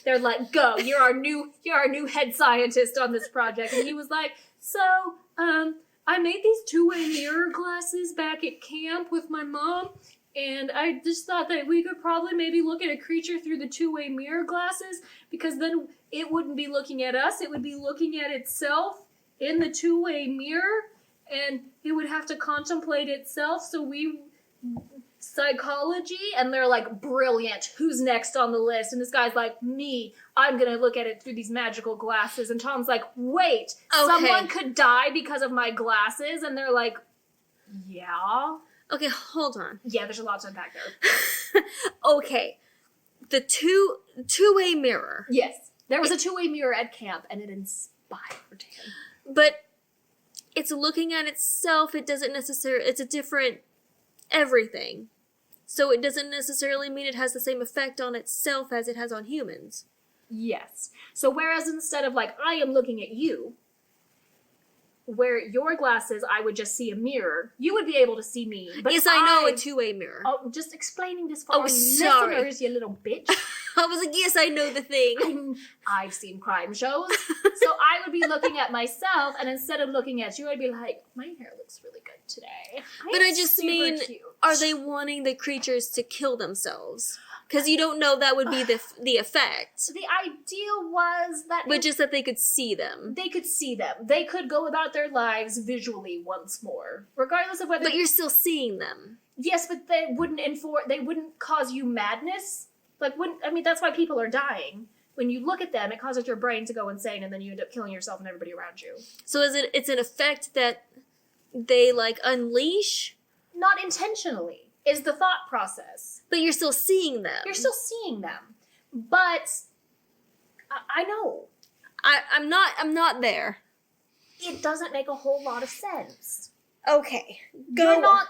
They're like, go. You're our new head scientist on this project. And he was like, so, I made these two-way mirror glasses back at camp with my mom. And I just thought that we could probably maybe look at a creature through the two-way mirror glasses because then it wouldn't be looking at us. It would be looking at itself in the two-way mirror. And it would have to contemplate itself. So we... Psychology, and they're like, brilliant, who's next on the list? And this guy's like, me, I'm gonna look at it through these magical glasses. And Tom's like, wait, someone could die because of my glasses? And they're like, yeah. Okay, hold on. Yeah, there's a lot to unpack there. Okay, the two-way mirror. Yes, there was a two-way mirror at camp, and it inspired him. But it's looking at itself, it's a different everything. So it doesn't necessarily mean it has the same effect on itself as it has on humans. Yes. So whereas instead of like, I am looking at you, where your glasses, I would just see a mirror, you would be able to see me. But yes, I know a two-way mirror. Oh, just explaining this for our listeners, you little bitch. I was like, yes, I know the thing. I've seen crime shows. So I would be looking at myself, and instead of looking at you, I'd be like, my hair looks really good today. But I just mean, cute. Are they wanting the creatures to kill themselves? Because you don't know that would be the effect. The ideal was that... But just that they could see them. They could see them. They could go about their lives visually once more. Regardless of whether... But you're still seeing them. Yes, but they wouldn't cause you madness. Like, that's why people are dying. When you look at them, it causes your brain to go insane, and then you end up killing yourself and everybody around you. So it's an effect that they, like, unleash? Not intentionally. Is the thought process. But you're still seeing them. You're still seeing them. But I know. I'm not there. It doesn't make a whole lot of sense. Okay. You're not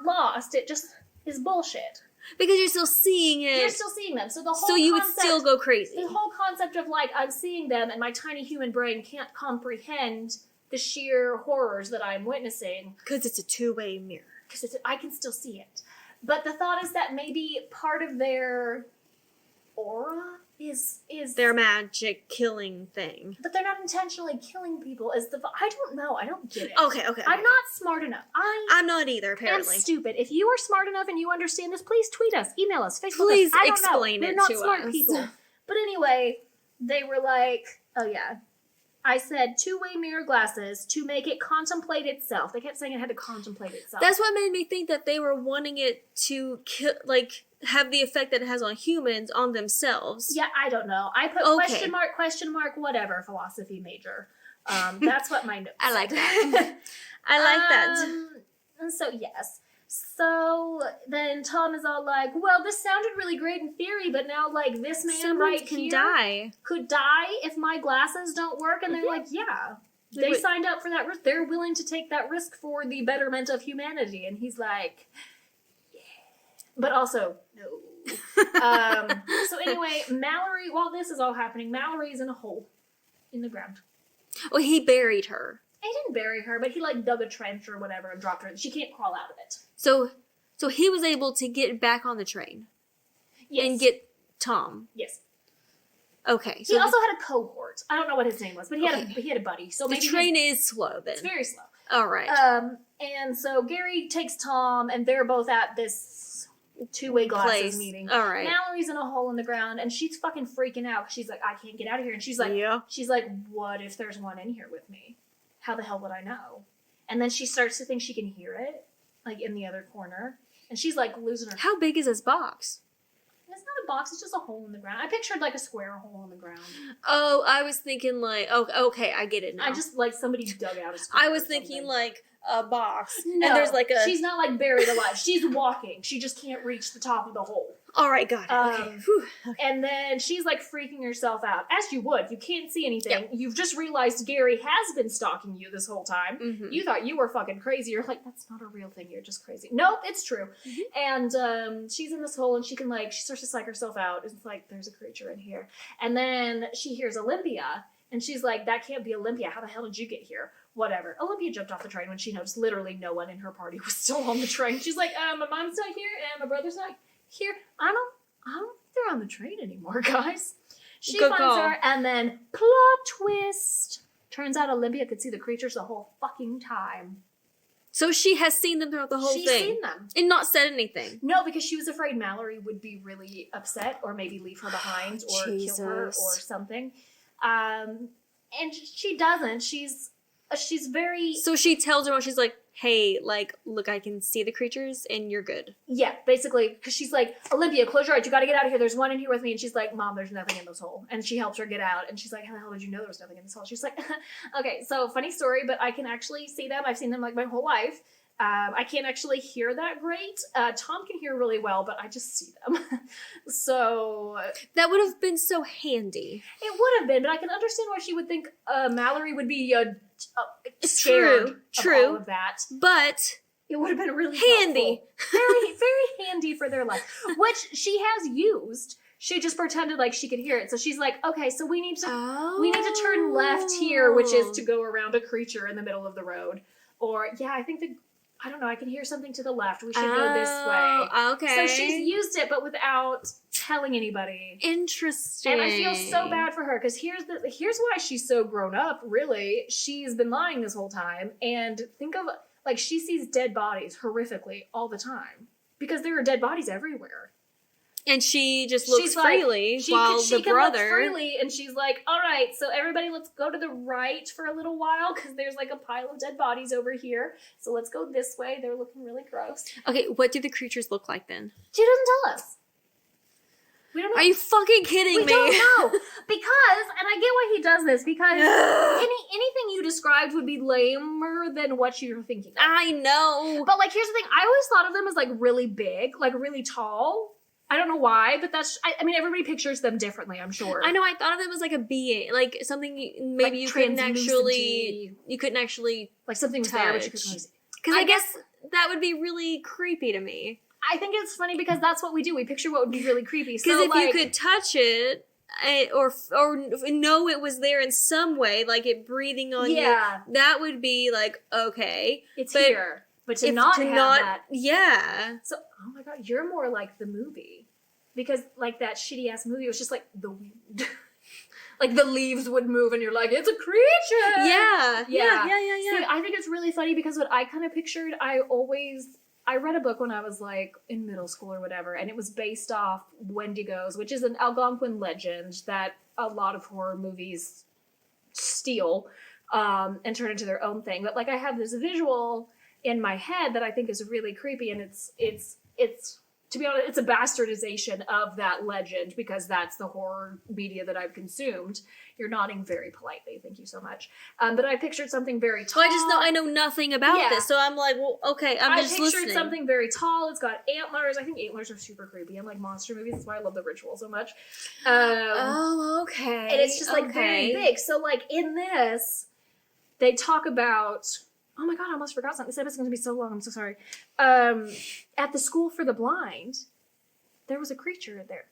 lost. It just is bullshit. Because you're still seeing it. You're still seeing them. So you would still go crazy. The whole concept of like, I'm seeing them and my tiny human brain can't comprehend the sheer horrors that I'm witnessing. Because it's a two-way mirror. Because I can still see it. But the thought is that maybe part of their aura is their magic killing thing. But they're not intentionally killing people. I don't know. I don't get it. Okay. I'm not smart enough. I'm not either, apparently. I'm stupid. If you are smart enough and you understand this, please tweet us, email us, Facebook please us. I don't explain know. it We're not to smart us. people. But anyway, they were like, oh yeah. I said two-way mirror glasses to make it contemplate itself. They kept saying it had to contemplate itself. That's what made me think that they were wanting it to have the effect that it has on humans on themselves. Yeah, I don't know. I put question mark, whatever, philosophy major. That's what my notes I like said. that. I like that. And so, yes. So then Tom is all like, well, this sounded really great in theory, but now, like, this man Someone right can here die. could die if my glasses don't work. And they're like, yeah, they signed up for that risk. They're willing to take that risk for the betterment of humanity. And he's like, yeah. But also, no. So anyway, Malorie, while this is all happening, Malorie's in a hole in the ground. Well, he buried her. He didn't bury her, but he, like, dug a trench or whatever and dropped her. She can't crawl out of it. So he was able to get back on the train. Yes. And get Tom. Yes. Okay. So he also had a cohort. I don't know what his name was, but he had a buddy. So the maybe train is slow then. It's very slow. All right. And so Gary takes Tom, and they're both at this two-way glasses meeting. All right. Malorie's in a hole in the ground, and she's fucking freaking out. She's like, I can't get out of here. And she's like, what if there's one in here with me? How the hell would I know? And then she starts to think she can hear it, like in the other corner. And she's like losing her. How big is this box? It's not a box, it's just a hole in the ground. I pictured like a square hole in the ground. Oh, I was thinking like, oh, okay, I get it now. I just like somebody dug out a square. I was thinking like a box. No, and there's like a... She's not like buried alive. She's walking. She just can't reach the top of the hole. All right, got it. Okay. And then she's like freaking herself out, as you would. You can't see anything. Yep. You've just realized Gary has been stalking you this whole time. Mm-hmm. You thought you were fucking crazy. You're like, that's not a real thing. You're just crazy. Nope, it's true. Mm-hmm. And she's in this hole, and she starts to psych herself out. It's like, there's a creature in here. And then she hears Olympia, and she's like, that can't be Olympia. How the hell did you get here? Whatever. Olympia jumped off the train when she noticed literally no one in her party was still on the train. She's like, my mom's not here, and my brother's not here. I don't think they're on the train anymore, guys. She finds her, and then plot twist. Turns out Olympia could see the creatures the whole fucking time. So she has seen them throughout the whole thing. She's seen them. And not said anything. No, because she was afraid Malorie would be really upset, or maybe leave her behind, or kill her, or something. And she doesn't. She's very... So she tells her, she's like, hey, like, look, I can see the creatures, and you're good. Yeah, basically, because she's like, Olympia, close your eyes, you gotta get out of here, there's one in here with me, and she's like, Mom, there's nothing in this hole, and she helps her get out, and she's like, how the hell did you know there was nothing in this hole? She's like, okay, so, funny story, but I can actually see them, I've seen them, like, my whole life. I can't actually hear that great. Tom can hear really well, but I just see them. So... That would have been so handy. It would have been, but I can understand why she would think Malorie would be scared of all of that. But... It would have been really handy. Very, very handy for their life. Which she has used. She just pretended like she could hear it. So she's like, okay, so we need to turn left here, which is to go around a creature in the middle of the road. Or, yeah, I don't know, I can hear something to the left. We should go this way. Okay. So she's used it, but without telling anybody. Interesting. And I feel so bad for her, because here's why she's so grown up, really. She's been lying this whole time. And think of, like, she sees dead bodies horrifically all the time. Because there are dead bodies everywhere. And she just looks freely while the brother... Look freely, and she's like, all right, so everybody let's go to the right for a little while, because there's like a pile of dead bodies over here. So let's go this way. They're looking really gross. Okay, what do the creatures look like then? She doesn't tell us. We don't know. Are you fucking kidding me? We don't know. Because, and I get why he does this, because anything you described would be lamer than what you're thinking of. I know. But, like, here's the thing. I always thought of them as, like, really big, like, really tall. I don't know why, but I mean, everybody pictures them differently, I'm sure. I know, I thought of them as like a being, like something maybe like you couldn't actually like something was there, but you couldn't really see. Because I guess that would be really creepy to me. I think it's funny because that's what we do. We picture what would be really creepy. Because so, if you could touch it, or know it was there in some way, like it breathing on you, that would be like, okay. It's here. But to not have that. Yeah. So, oh my God, you're more like the movie. Because, like, that shitty-ass movie was just like the wind. Like, the leaves would move and you're like, it's a creature! Yeah. See, I think it's really funny because what I kind of pictured, I read a book when I was, like, in middle school or whatever, and it was based off Wendigos, which is an Algonquin legend that a lot of horror movies steal and turn into their own thing. But, like, I have this visual in my head that I think is really creepy, and it's to be honest, it's a bastardization of that legend because that's the horror media that I've consumed. You're nodding very politely. Thank you so much. But I pictured something very tall. Well, I know nothing about this, so I'm like, well, okay, I'm just listening. I pictured something very tall. It's got antlers. I think antlers are super creepy. I'm like monster movies. That's why I love The Ritual so much. Okay. And it's just like very big. So like in this, they talk about. Oh my god, I almost forgot something. This episode's going to be so long. I'm so sorry. At the school for the blind, there was a creature there.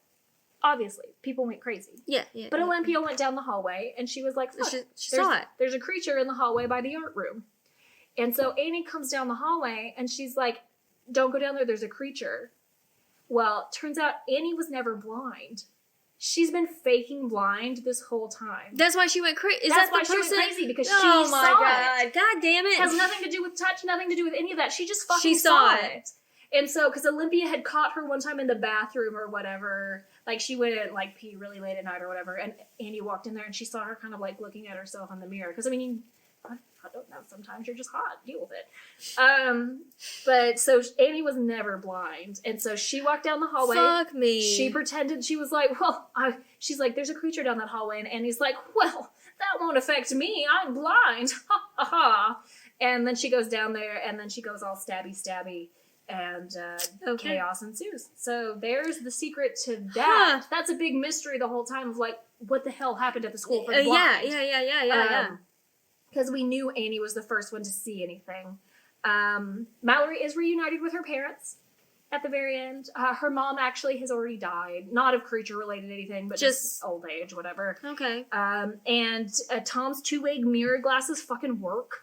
Obviously, people went crazy. Yeah. But Olympia went down the hallway, and she was like, look, she saw it. There's a creature in the hallway by the art room. And so Annie comes down the hallway, and she's like, don't go down there, there's a creature. Well, turns out Annie was never blind. She's been faking blind this whole time. That's why she went crazy. That's why she went crazy, because she saw it. God damn it. It has nothing to do with touch, nothing to do with any of that. She just fucking saw it. And so, because Olympia had caught her one time in the bathroom or whatever, like she went like pee really late at night or whatever, and Annie walked in there and she saw her kind of like looking at herself in the mirror. Because I mean, I don't know, sometimes you're just hot, deal with it. But so Annie was never blind, and so she walked down the hallway. Fuck me. She pretended she was like, well, she's like, there's a creature down that hallway, and Annie's like, well, that won't affect me, I'm blind, ha ha ha. And then she goes down there, and then she goes all stabby, and chaos ensues. So there's the secret to that. Huh. That's a big mystery the whole time of like, what the hell happened at the school for the blind? Yeah. Because we knew Annie was the first one to see anything. Malorie is reunited with her parents at the very end. Her mom actually has already died. Not of creature-related anything, but just old age, whatever. Okay. And Tom's two-way mirror glasses fucking work.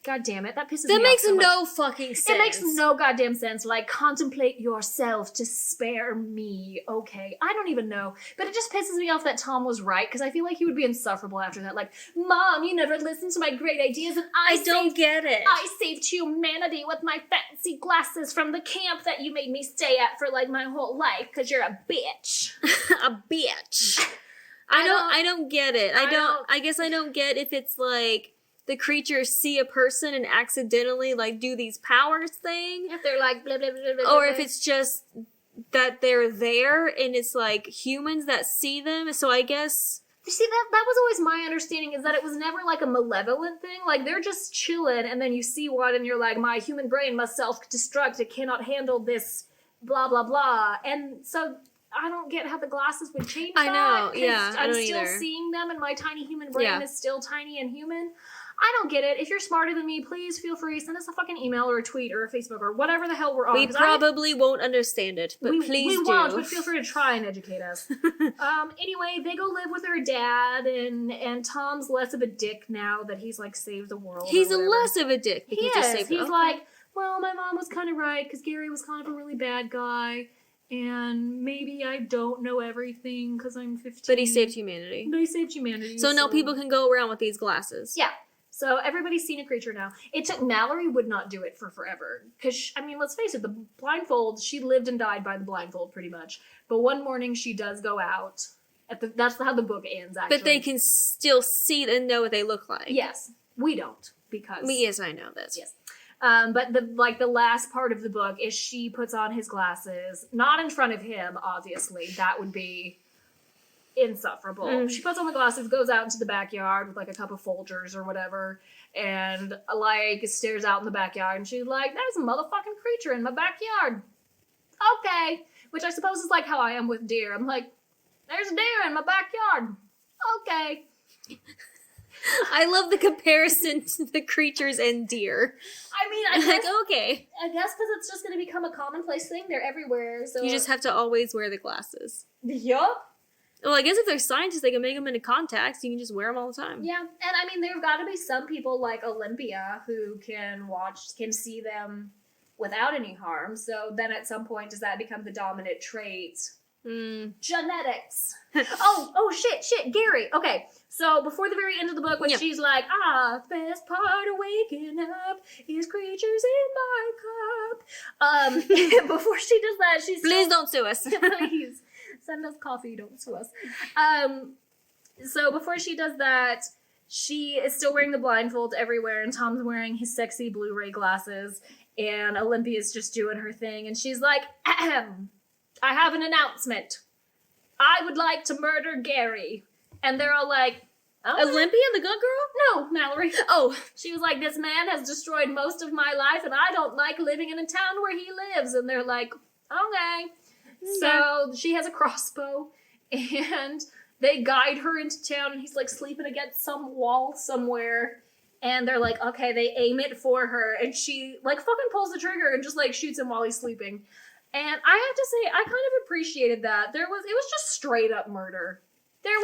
God damn it, that pisses me off. That makes so no fucking sense. It makes no goddamn sense. Like, contemplate yourself to spare me. Okay, I don't even know. But it just pisses me off that Tom was right, because I feel like he would be insufferable after that. Like, Mom, you never listened to my great ideas, and I don't get it. I saved humanity with my fancy glasses from the camp that you made me stay at for, like, my whole life, because you're a bitch. A bitch. I don't get it. I guess I don't get if it's like the creatures see a person and accidentally like do these powers thing. If they're like blah, blah, blah, blah, or blah. if it's just that they're there and it's like humans that see them. So I guess... You see, that was always my understanding, is that it was never like a malevolent thing. Like, they're just chilling, and then you see one and you're like, my human brain must self-destruct. It cannot handle this blah, blah, blah. And so I don't get how the glasses would change that. I know, yeah. I'm don't still either. seeing them, and my tiny human brain is still tiny and human. I don't get it. If you're smarter than me, please feel free. Send us a fucking email or a tweet or a Facebook or whatever the hell we're on. We probably won't understand it, but please do. We won't, but feel free to try and educate us. Anyway, they go live with her dad, and Tom's less of a dick now that he's, like, saved the world. He's less of a dick. He's like, well, my mom was kind of right, because Gary was kind of a really bad guy, and maybe I don't know everything, because I'm 15. But he saved humanity. So now people can go around with these glasses. Yeah. So everybody's seen a creature now. It took Malorie would not do it for forever. Because, I mean, let's face it, the blindfold, she lived and died by the blindfold pretty much. But one morning she does go out. That's how the book ends, actually. But they can still see and know what they look like. Yes. We don't, because... Yes, I know this. Yes. But the last part of the book is she puts on his glasses. Not in front of him, obviously. That would be insufferable. She puts on the glasses, goes out into the backyard with like a cup of Folgers or whatever, and like stares out in the backyard, and she's like, there's a motherfucking creature in my backyard. Okay. Which I suppose is like how I am with deer. I'm like, there's a deer in my backyard. Okay. I love the comparison to the creatures and deer. I mean, I guess, okay. I guess because it's just going to become a commonplace thing. They're everywhere. So you just have to always wear the glasses. Yup. Well, I guess if they're scientists, they can make them into contacts. You can just wear them all the time. Yeah, and I mean, there've got to be some people like Olympia who can see them without any harm. So then at some point, does that become the dominant trait? Genetics. oh, shit, Gary. Okay, so before the very end of the book, when she's like, best part of waking up is creatures in my cup. Before she does that, she's Please don't sue us. Please. Send us coffee, don't sue us. So before she does that, she is still wearing the blindfold everywhere, and Tom's wearing his sexy Blu-ray glasses, and Olympia's just doing her thing, and she's like, ahem, I have an announcement. I would like to murder Gary. And they're all like, okay. Olympia, the good girl? No, Malorie. Oh. She was like, this man has destroyed most of my life, and I don't like living in a town where he lives. And they're like, okay. So she has a crossbow, and they guide her into town, and he's like sleeping against some wall somewhere. And they're like, okay, they aim it for her, and she like fucking pulls the trigger and just like shoots him while he's sleeping. And I have to say, I kind of appreciated that. It was just straight up murder. There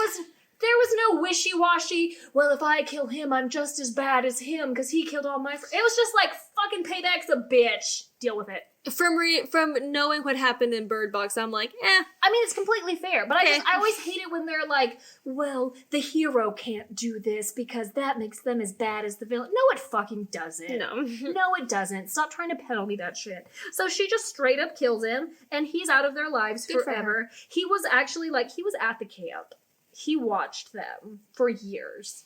was no wishy-washy, well, if I kill him, I'm just as bad as him because he killed all my friends. It was just like, fucking payback's a bitch. Deal with it. From knowing what happened in Bird Box, I'm like, I mean, it's completely fair, but okay. I always hate it when they're like, well, the hero can't do this because that makes them as bad as the villain. No, it fucking doesn't. No. No, it doesn't. Stop trying to peddle me that shit. So she just straight up kills him, and he's out of their lives forever. He was actually he was at the camp. He watched them for years.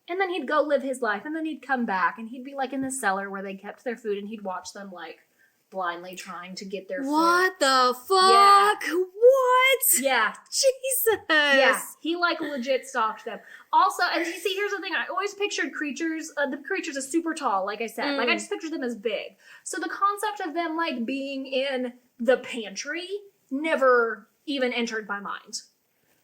And then he'd go live his life, and then he'd come back, and he'd be like in the cellar where they kept their food, and he'd watch them blindly trying to get their food. What the fuck? Yeah. What? Yeah. Jesus. Yeah. He legit stalked them. Also, and you see, here's the thing. I always pictured creatures, the creatures are super tall, like I said. I just pictured them as big. So the concept of them being in the pantry never even entered my mind.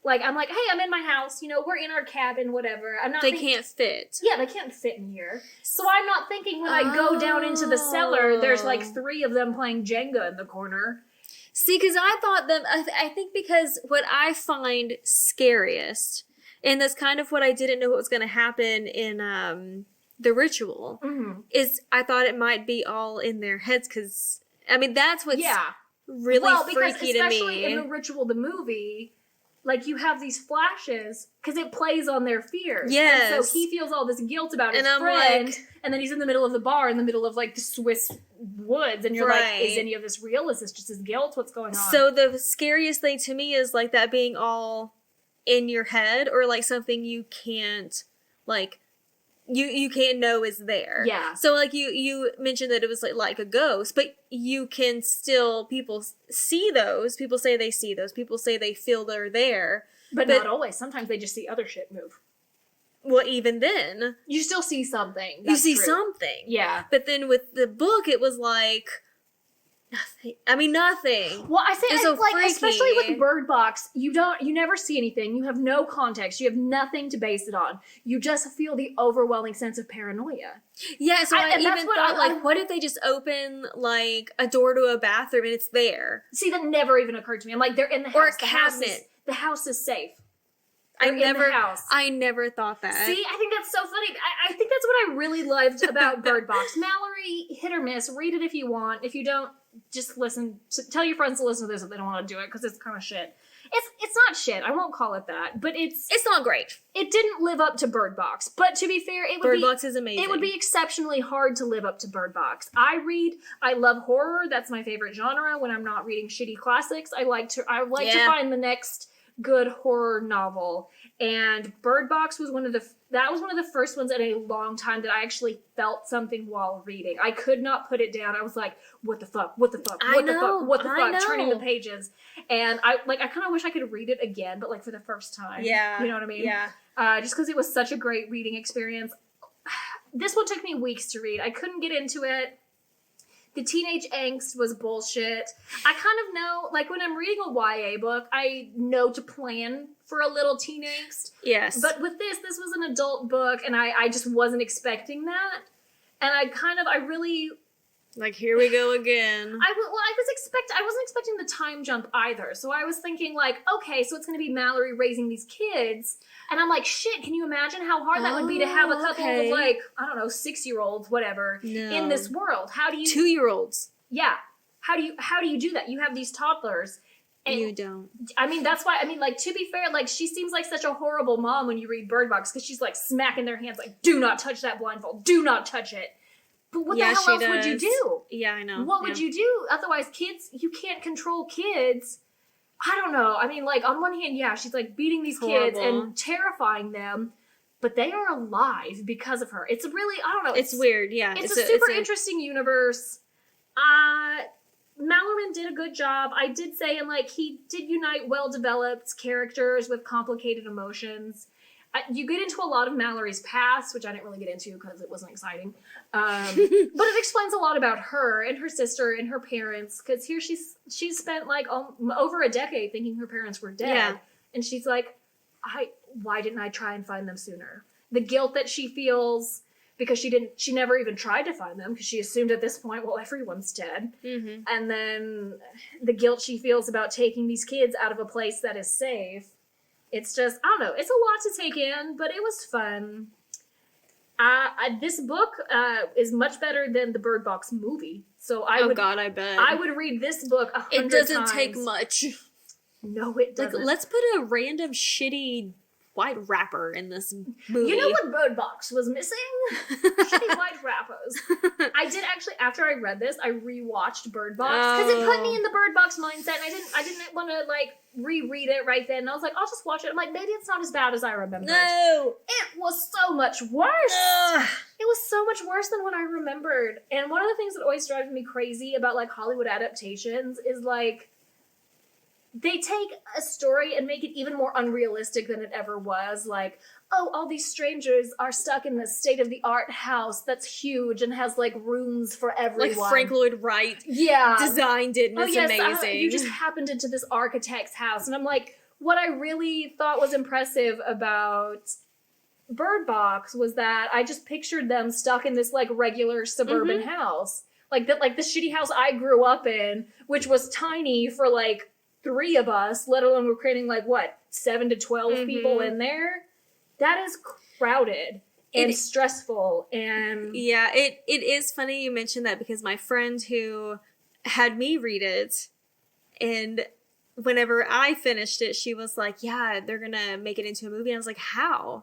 I'm like, hey, I'm in my house, we're in our cabin, whatever. I'm not They can't fit. Yeah, they can't fit in here. So I'm not thinking when I go down into the cellar, there's 3 of them playing Jenga in the corner. See, because I thought I think because what I find scariest, and that's kind of what I didn't know what was going to happen in The Ritual, is I thought it might be all in their heads, because, I mean, that's what's really freaky to me. Especially in The Ritual, the movie, you have these flashes, because it plays on their fears. Yes. And so he feels all this guilt about his friend, and then he's in the middle of the bar, in the middle of, the Swiss woods, and you're like, is any of this real? Is this just his guilt? What's going on? So the scariest thing to me is, that being all in your head, or, something you can't, you can't know is there. Yeah. So, you mentioned that it was, like a ghost, but you can still, people see those. People say they see those. People say they feel they're there. But not always. Sometimes they just see other shit move. Well, even then. You still see something. You see something. Yeah. But then with the book, it was nothing. I mean, nothing. Well, I say, so especially with Bird Box, you never see anything. You have no context. You have nothing to base it on. You just feel the overwhelming sense of paranoia. Yeah, so I even thought, what if they just open, a door to a bathroom and it's there? See, that never even occurred to me. I'm like, they're in the house. Or a cabinet. The house is safe. I never thought that. See, I think that's so funny. I think that's what I really loved about Bird Box. Malorie, hit or miss. Read it if you want. If you don't, just listen. Tell your friends to listen to this if they don't want to do it, because it's kind of shit. It's not shit. I won't call it that, but it's not great. It didn't live up to Bird Box, but to be fair, Bird Box is amazing. It would be exceptionally hard to live up to Bird Box. I love horror. That's my favorite genre. When I'm not reading shitty classics, I like to find the next good horror novel, and Bird Box was one of the first ones in a long time that I actually felt something while reading. I could not put it down. I was like, what the fuck, what the fuck, what the fuck, what the fuck, turning the pages. And I kind of wish I could read it again, but for the first time. Yeah. You know what I mean? Yeah. Just because it was such a great reading experience. This one took me weeks to read. I couldn't get into it. The teenage angst was bullshit. I kind of know, when I'm reading a YA book, I know to plan for a little teen angst. Yes. But with this was an adult book, and I just wasn't expecting that. And I really... here we go again. I wasn't expecting the time jump either. So I was thinking, okay, so it's going to be Malorie raising these kids. And I'm like, shit, can you imagine how hard that would be to have a couple of, I don't know, 6-year-olds, whatever, in this world? How do you... 2-year-olds. Yeah. How do you do that? You have these toddlers. And you don't. I mean, that's why, to be fair, she seems like such a horrible mom when you read Bird Box, because she's, smacking their hands, do not touch that blindfold. Do not touch it. But what the hell else would you do? Yeah, I know. What would you do? Otherwise, kids, you can't control kids. I don't know. I mean, on one hand, yeah, she's, beating these kids and terrifying them. but they are alive because of her. It's really, I don't know. It's weird, yeah. It's a super interesting universe. Malerman did a good job. I did say, and like, he did unite well-developed characters with complicated emotions. You get into a lot of Malorie's past, which I didn't really get into because it wasn't exciting. But it explains a lot about her and her sister and her parents, because here she's spent like over a decade thinking her parents were dead. Yeah. And she's like, why didn't I try and find them sooner? The guilt that she feels because she never even tried to find them, because she assumed at this point, well, everyone's dead. Mm-hmm. And then the guilt she feels about taking these kids out of a place that is safe. It's just, I don't know, it's a lot to take in, but it was fun. This book is much better than the Bird Box movie. So I bet. I would read this book 100 times. It doesn't take much. No, it doesn't. Like, let's put a random shitty white wrapper in this movie. You know what Bird Box was missing? Shitty white wrappers. I did actually, after I read this, I rewatched Bird Box because it put me in the Bird Box mindset, and I didn't want to like reread it right then. And I was like, I'll just watch it. I'm like, maybe it's not as bad as I remember. No, it was so much worse. It was so much worse than what I remembered. And one of the things that always drives me crazy about like Hollywood adaptations is like, they take a story and make it even more unrealistic than it ever was. Like, oh, all these strangers are stuck in this state-of-the-art house that's huge and has, like, rooms for everyone. Like Frank Lloyd Wright designed it, and it's amazing. You just happened into this architect's house. And I'm like, what I really thought was impressive about Bird Box was that I just pictured them stuck in this, like, regular suburban house. Like, the shitty house I grew up in, which was tiny for, like, 3 of us, let alone we're creating like what, 7 to 12 people in there. That is crowded and stressful. And yeah, it is funny you mentioned that, because my friend who had me read it, and whenever I finished it, she was like, yeah, they're gonna make it into a movie. And I was like, how?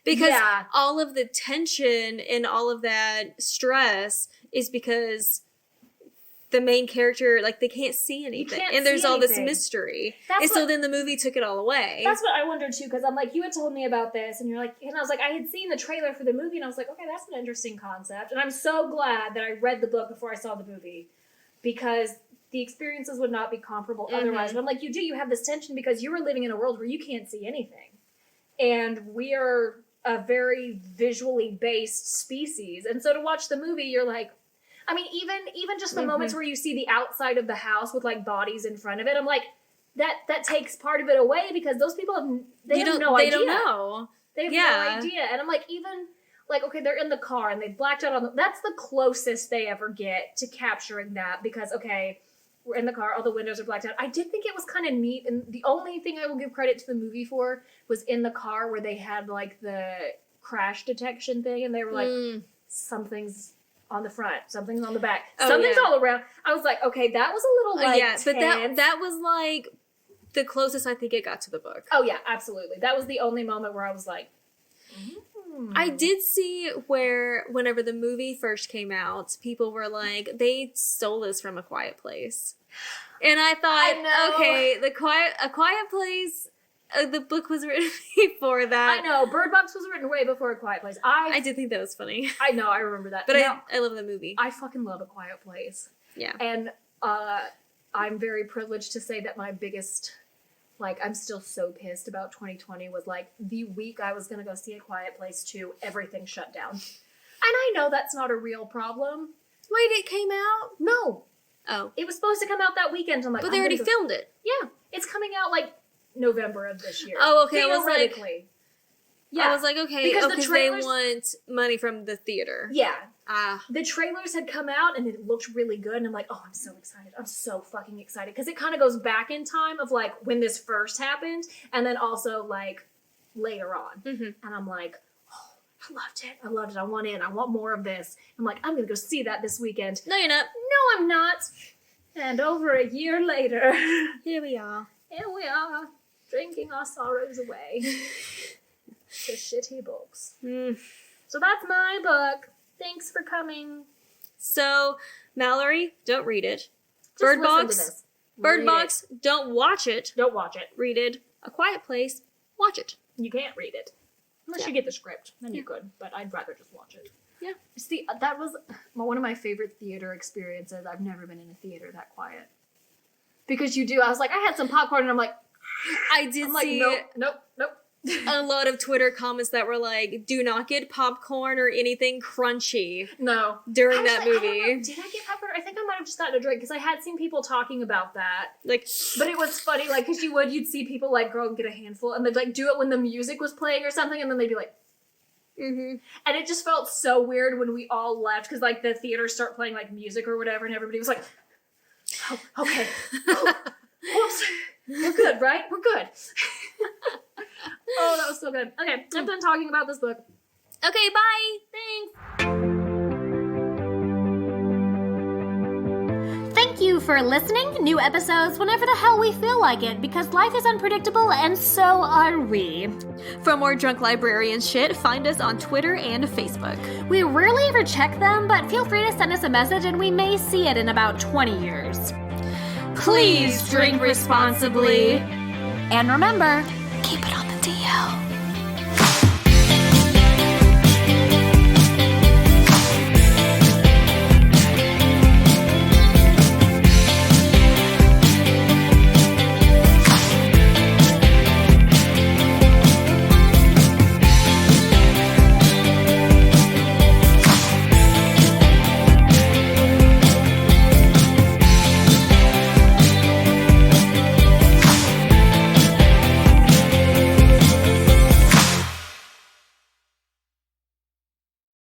Because all of the tension and all of that stress is because the main character, like, they can't see anything. And there's all this mystery. So then the movie took it all away. That's what I wondered too, because I'm like, you had told me about this, and you're like, and I was like, I had seen the trailer for the movie, and I was like, okay, that's an interesting concept. And I'm so glad that I read the book before I saw the movie, because the experiences would not be comparable otherwise. But I'm like, you have this tension because you were living in a world where you can't see anything. And we are a very visually based species. And so to watch the movie, you're like, I mean, even just the moments where you see the outside of the house with like bodies in front of it, I'm like, that takes part of it away, because those people have no idea. They don't know. They have no idea. And I'm like, even like, okay, they're in the car and they blacked out on that's the closest they ever get to capturing that, because okay, we're in the car, all the windows are blacked out. I did think it was kind of neat, and the only thing I will give credit to the movie for was in the car where they had like the crash detection thing, and they were like, something's on the front, something's on the back, something's all around. I was like, okay, that was a little like tense. But that was like the closest I think it got to the book. Oh yeah, absolutely. That was the only moment where I was like, I did see where whenever the movie first came out, people were like, they stole this from A Quiet Place. And I thought, okay, A Quiet Place, the book was written before that. I know, Bird Box was written way before A Quiet Place. I did think that was funny. I know, I remember that. But I love the movie. I fucking love A Quiet Place. Yeah. And I'm very privileged to say that my biggest, like, I'm still so pissed about 2020 was like the week I was going to go see A Quiet Place 2, everything shut down. And I know that's not a real problem. Wait, it came out? No. Oh. It was supposed to come out that weekend. I'm like, but they already filmed it. Yeah. It's coming out like November of this year. Oh, okay. Theoretically. I was like, okay, because they want money from the theater. Yeah. The trailers had come out and it looked really good, and I'm like, oh, I'm so excited. I'm so fucking excited. Because it kind of goes back in time of like when this first happened, and then also like later on. And I'm like, oh, I loved it. I want in. I want more of this. I'm like, I'm going to go see that this weekend. No, you're not. No, I'm not. And over a year later, here we are, drinking our sorrows away. The shitty books. So that's my book. Thanks for coming. So, Malorie, don't read it. Just Bird Box, don't watch it. Don't watch it. Read it. A Quiet Place, watch it. You can't read it. Unless you get the script, then you could. But I'd rather just watch it. Yeah. See, that was one of my favorite theater experiences. I've never been in a theater that quiet. Because I was like, I had some popcorn, and I'm like, I did see nope. a lot of Twitter comments that were like, do not get popcorn or anything crunchy during that movie. Did I get popcorn? I think I might have just gotten a drink, because I had seen people talking about that. Like, but it was funny, like, because you'd see people, like, go and get a handful, and they'd, like, do it when the music was playing or something, and then they'd be like, mm-hmm. And it just felt so weird when we all left, because, like, the theaters start playing, like, music or whatever, and everybody was like, oh, okay. Oh, whoops. We're good, right? We're good. Oh, that was so good. Okay, I'm done talking about this book. Okay, bye. Thanks. Thank you for listening. New episodes whenever the hell we feel like it, because life is unpredictable and so are we. For more Drunk Librarian shit, find us on Twitter and Facebook. We rarely ever check them, but feel free to send us a message and we may see it in about 20 years. Please drink responsibly. And remember,